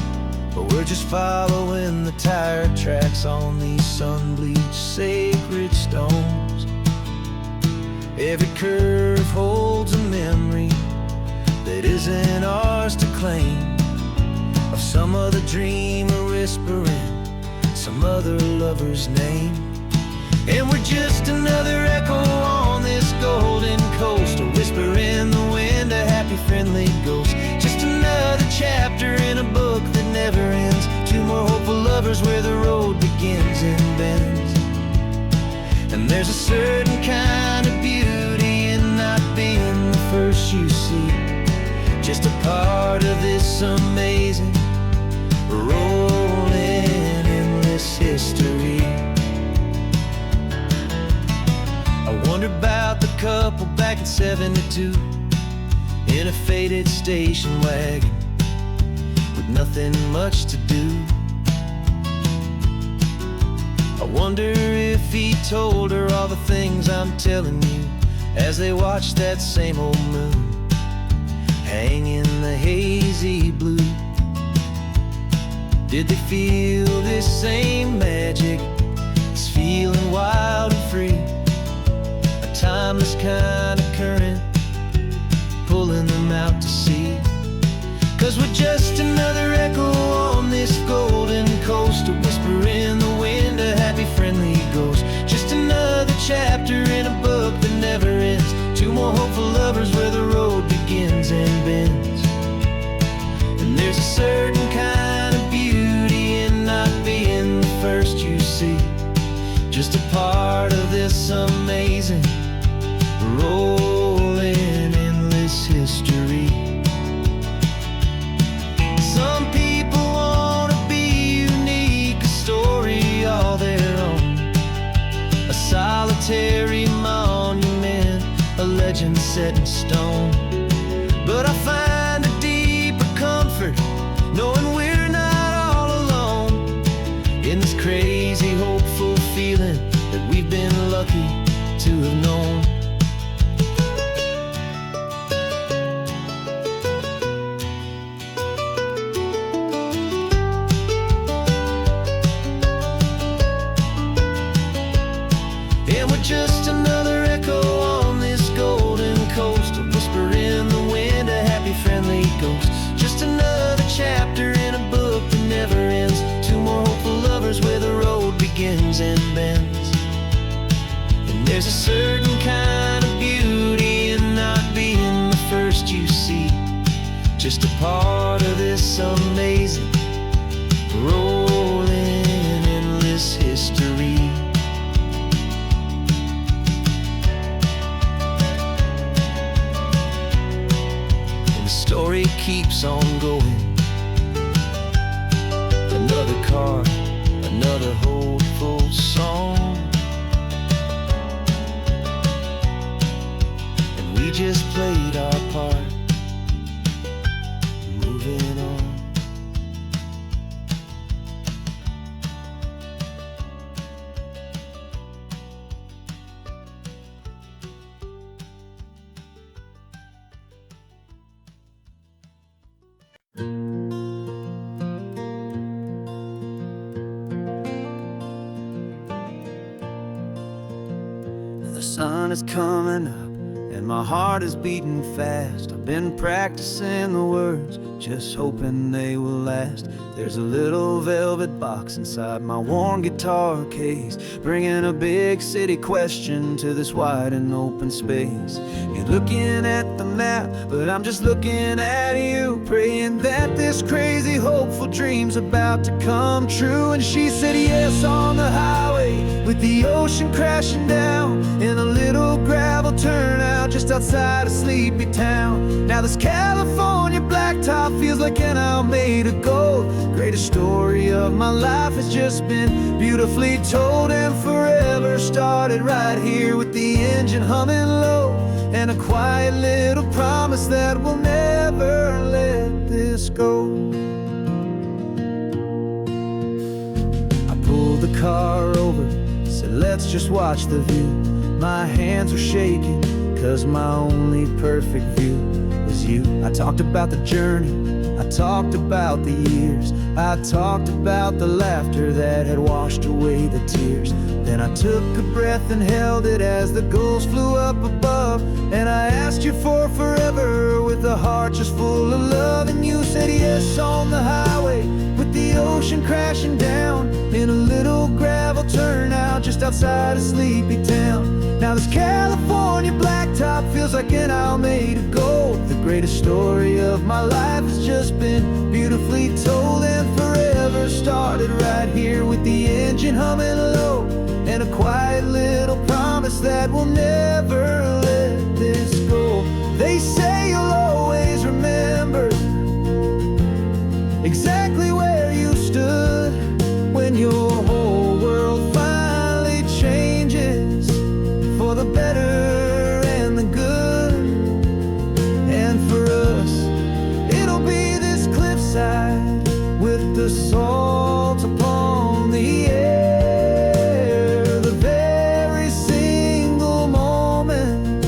but we're just following the tire tracks on these sun-bleached sacred stones. Every curve holds a memory that isn't ours to claim, of some other dreamer whispering some other lover's name. And we're just another echo on this golden coast, a whisper in the wind, a happy friendly ghost. Just another chapter in a book that never ends, two more hopeful lovers where the road begins and bends. And there's a certain kind of beauty in not being the first you see, just a part of this amazing, rolling, endless history. I wonder about the couple back in '72 in a faded station wagon with nothing much to do. I wonder if he told her all the things I'm telling you as they watched that same old moon hang in the hazy blue. Did they feel this same magic, this feeling wild and free, a timeless kind of current pulling them out to sea? 'Cause we're just another echo on this golden coast, a whisper in the wind, a happy friendly ghost. Just another chapter in a book that never ends, two more hopeful lovers where the road begins and bends. And there's a certain kind of beauty in not being the first you see, just a part of this amazing, rolling, endless history. Some people want to be unique, a story all their own, a solitary monument, a legend set in stone. But I find just a part of this amazing, rolling, endless history. And the story keeps on going. Another car, another hopeful song, and we just played our part, moving on. The sun is coming up and my heart is beating fast. I've been practicing the words, just hoping they will last. There's a little velvet box inside my worn guitar case, bringing a big city question to this wide and open space. You're looking at the map, but I'm just looking at you, praying that this crazy hopeful dream's about to come true. And she said yes on the highway, with the ocean crashing down in a little gravel turnout just outside of sleepy town. Now this California blacktop feels like an isle made of gold. Greatest story of my life has just been beautifully told, and forever started right here with the engine humming low, and a quiet little promise that we'll never let this go. I pulled the car over, said let's just watch the view. My hands were shaking, cause my only perfect view was you. I talked about the journey, I talked about the years, I talked about the laughter that had washed away the tears. Then I took a breath and held it as the gulls flew up above, and I asked you for forever with a heart just full of love. And you said yes on the highway, with the ocean crashing down in a little gravel turnout just outside of sleepy town. Now this California blacktop feels like an isle made of gold. The greatest story of my life has just been beautifully told, and forever started right here with the engine humming low, and a quiet little promise that we'll never let this go. They say you'll always remember exactly where you stood when your whole world finally changes for the better and the good. And for us, it'll be this cliffside with the salt upon the air. The very single moment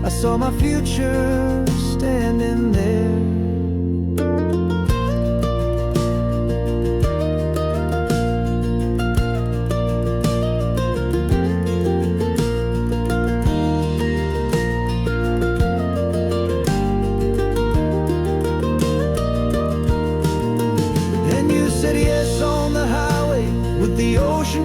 I saw my future standing there.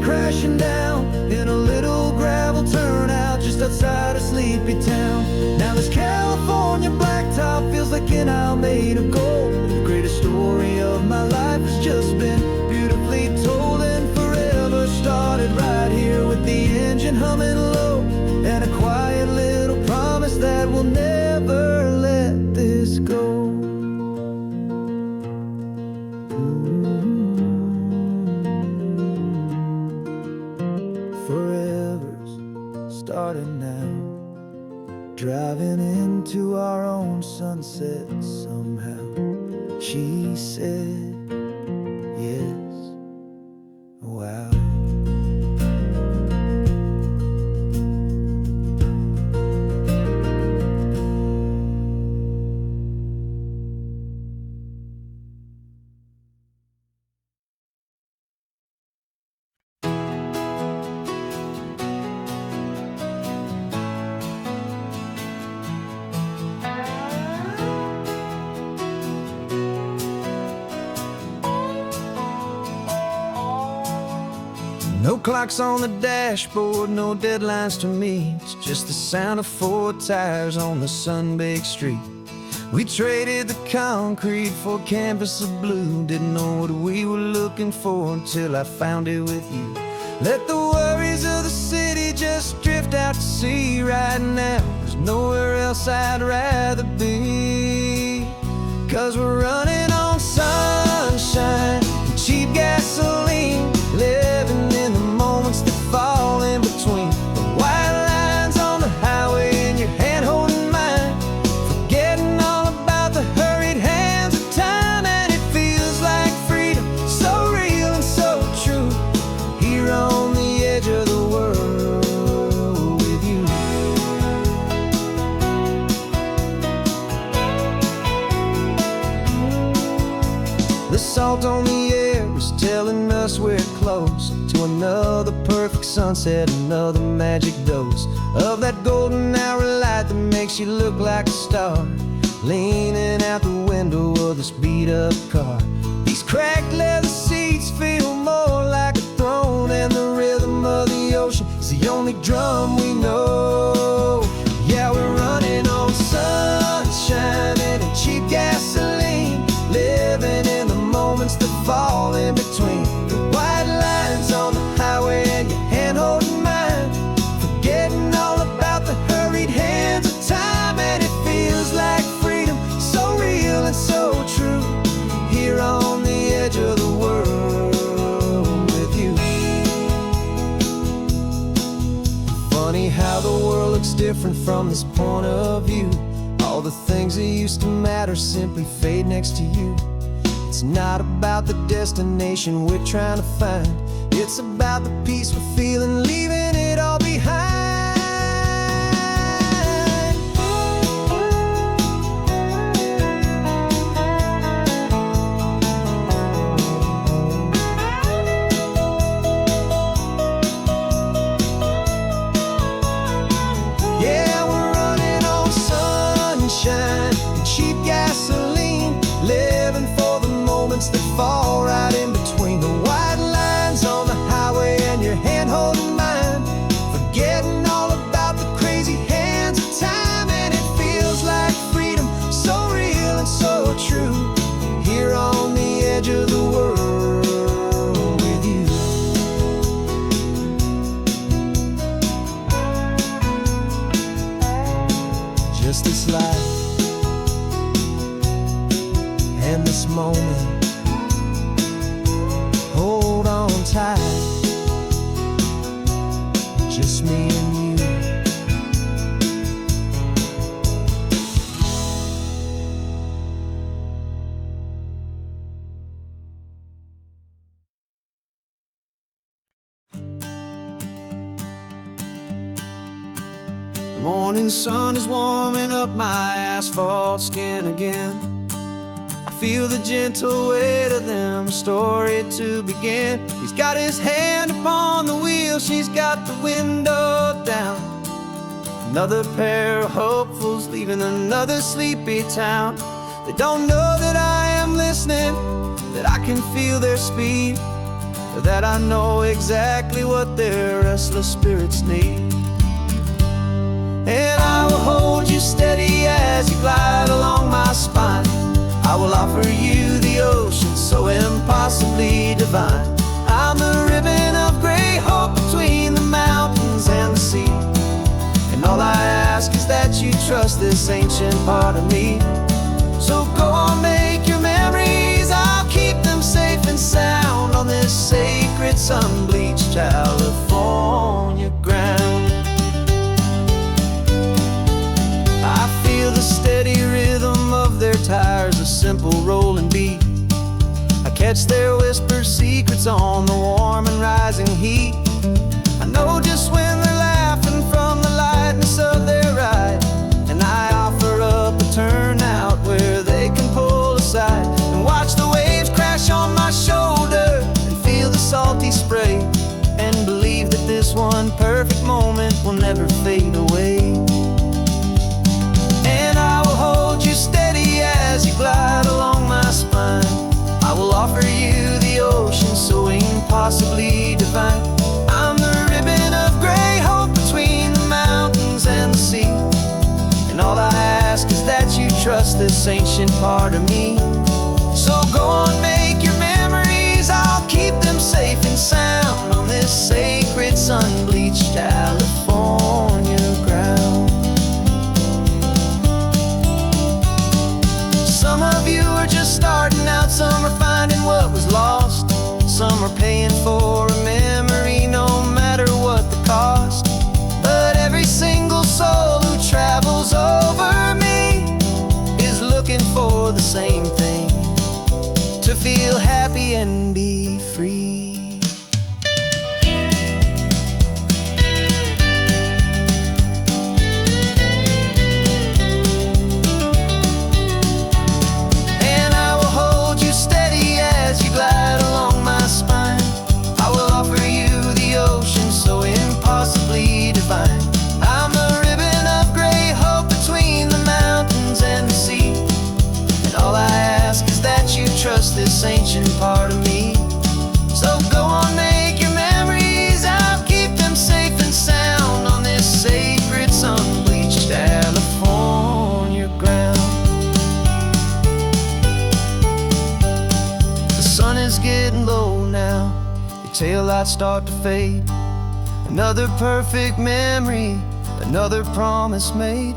Crashing down in a little gravel turnout just outside of sleepy town. Now this California blacktop feels like an isle made of gold. The greatest story of my life has just been beautifully told, and forever started right here with the engine humming low, and a quiet little promise that we'll never let this go. Starting now, driving into our own sunset somehow. She said yes. Wow. No clocks on the dashboard, no deadlines to meet, just the sound of 4 tires on the sun-baked street. We traded the concrete for a canvas of blue. Didn't know what we were looking for until I found it with you. Let the worries of the city just drift out to sea. Right now, there's nowhere else I'd rather be. 'Cause we're running on sunshine and cheap gasoline, living in the moments that fall in between. The white lines on the highway and your hand holding mine, forgetting all about the hurried hands of time. And it feels like freedom, so real and so true, here on the edge of the world with you. The salt on the air is telling us we're close to another perfect sunset, another magic dose of that golden hour light that makes you look like a star, leaning out the window of this beat-up car. These cracked leather seats feel more like a throne, and the rhythm of the ocean is the only drum we know. Yeah, we're running on sunshine and a cheap gasoline, living in the moments that fall in between. The white lines on the highway and your hand holding mine, forgetting all about the hurried hands of time. And it feels like freedom, so real and so true, here on the edge of the world with you. Funny how the world looks different from this point of view. All the things that used to matter simply fade next to you. It's not about the destination we're trying to find, it's about the peace we're feeling, leaving it all behind. Yeah, we're running on sunshine and cheap gasoline, living for the moments that fall right in between. The white lines on the highway and your hand holding mine, forgetting all about the crazy hands of time. And it feels like freedom, so real and so true, here on the edge of the world with you. Just this life and this moment, hold on tight, just me and you. The morning sun is warming up my asphalt skin again. Feel the gentle weight of them, story to begin. He's got his hand upon the wheel, she's got the window down. Another pair of hopefuls leaving another sleepy town. They don't know that I am listening, that I can feel their speed, or that I know exactly what their restless spirits need. And I will hold you steady as you glide along my spine. I will offer you the ocean so impossibly divine. I'm the ribbon of gray hope between the mountains and the sea. And all I ask is that you trust this ancient part of me. So go on, make your memories, I'll keep them safe and sound on this sacred sun-bleached California ground. I feel the steady rhythm of their tires, a simple rolling beat. I catch their whispered secrets on the warm and rising heat. I know just when they're laughing from the lightness of their ride, and I offer up a turnout where they can pull aside and watch the waves crash on my shoulder and feel the salty spray, and believe that this one perfect moment will never fade away. And I will hold you steady as you glide along my spine. I will offer you the ocean so impossibly divine. I'm the ribbon of gray hope between the mountains and the sea. And all I ask is that you trust this this ancient part of me. So go on, make your memories, I'll keep them safe and sound on this sacred sun-bleached California ground. Some of you are just starting out, some are finding what was lost, some are paying for a memory no matter what the cost. But every single soul who travels over me is looking for the same thing, to feel happy and be free. And I will hold you steady as you glide along my spine. I will offer you the ocean so impossibly divine. I'm a ribbon of gray hope between the mountains and the sea, and all I ask is that you trust this ancient part of me. So go on, make your memories, I'll keep them safe and sound on this sacred sun-bleached California ground. The sun is getting low now, your taillights start to fade. Another perfect memory, another promise made.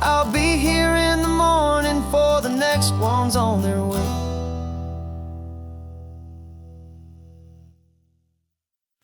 I'll be here in the morning for the next ones on their way.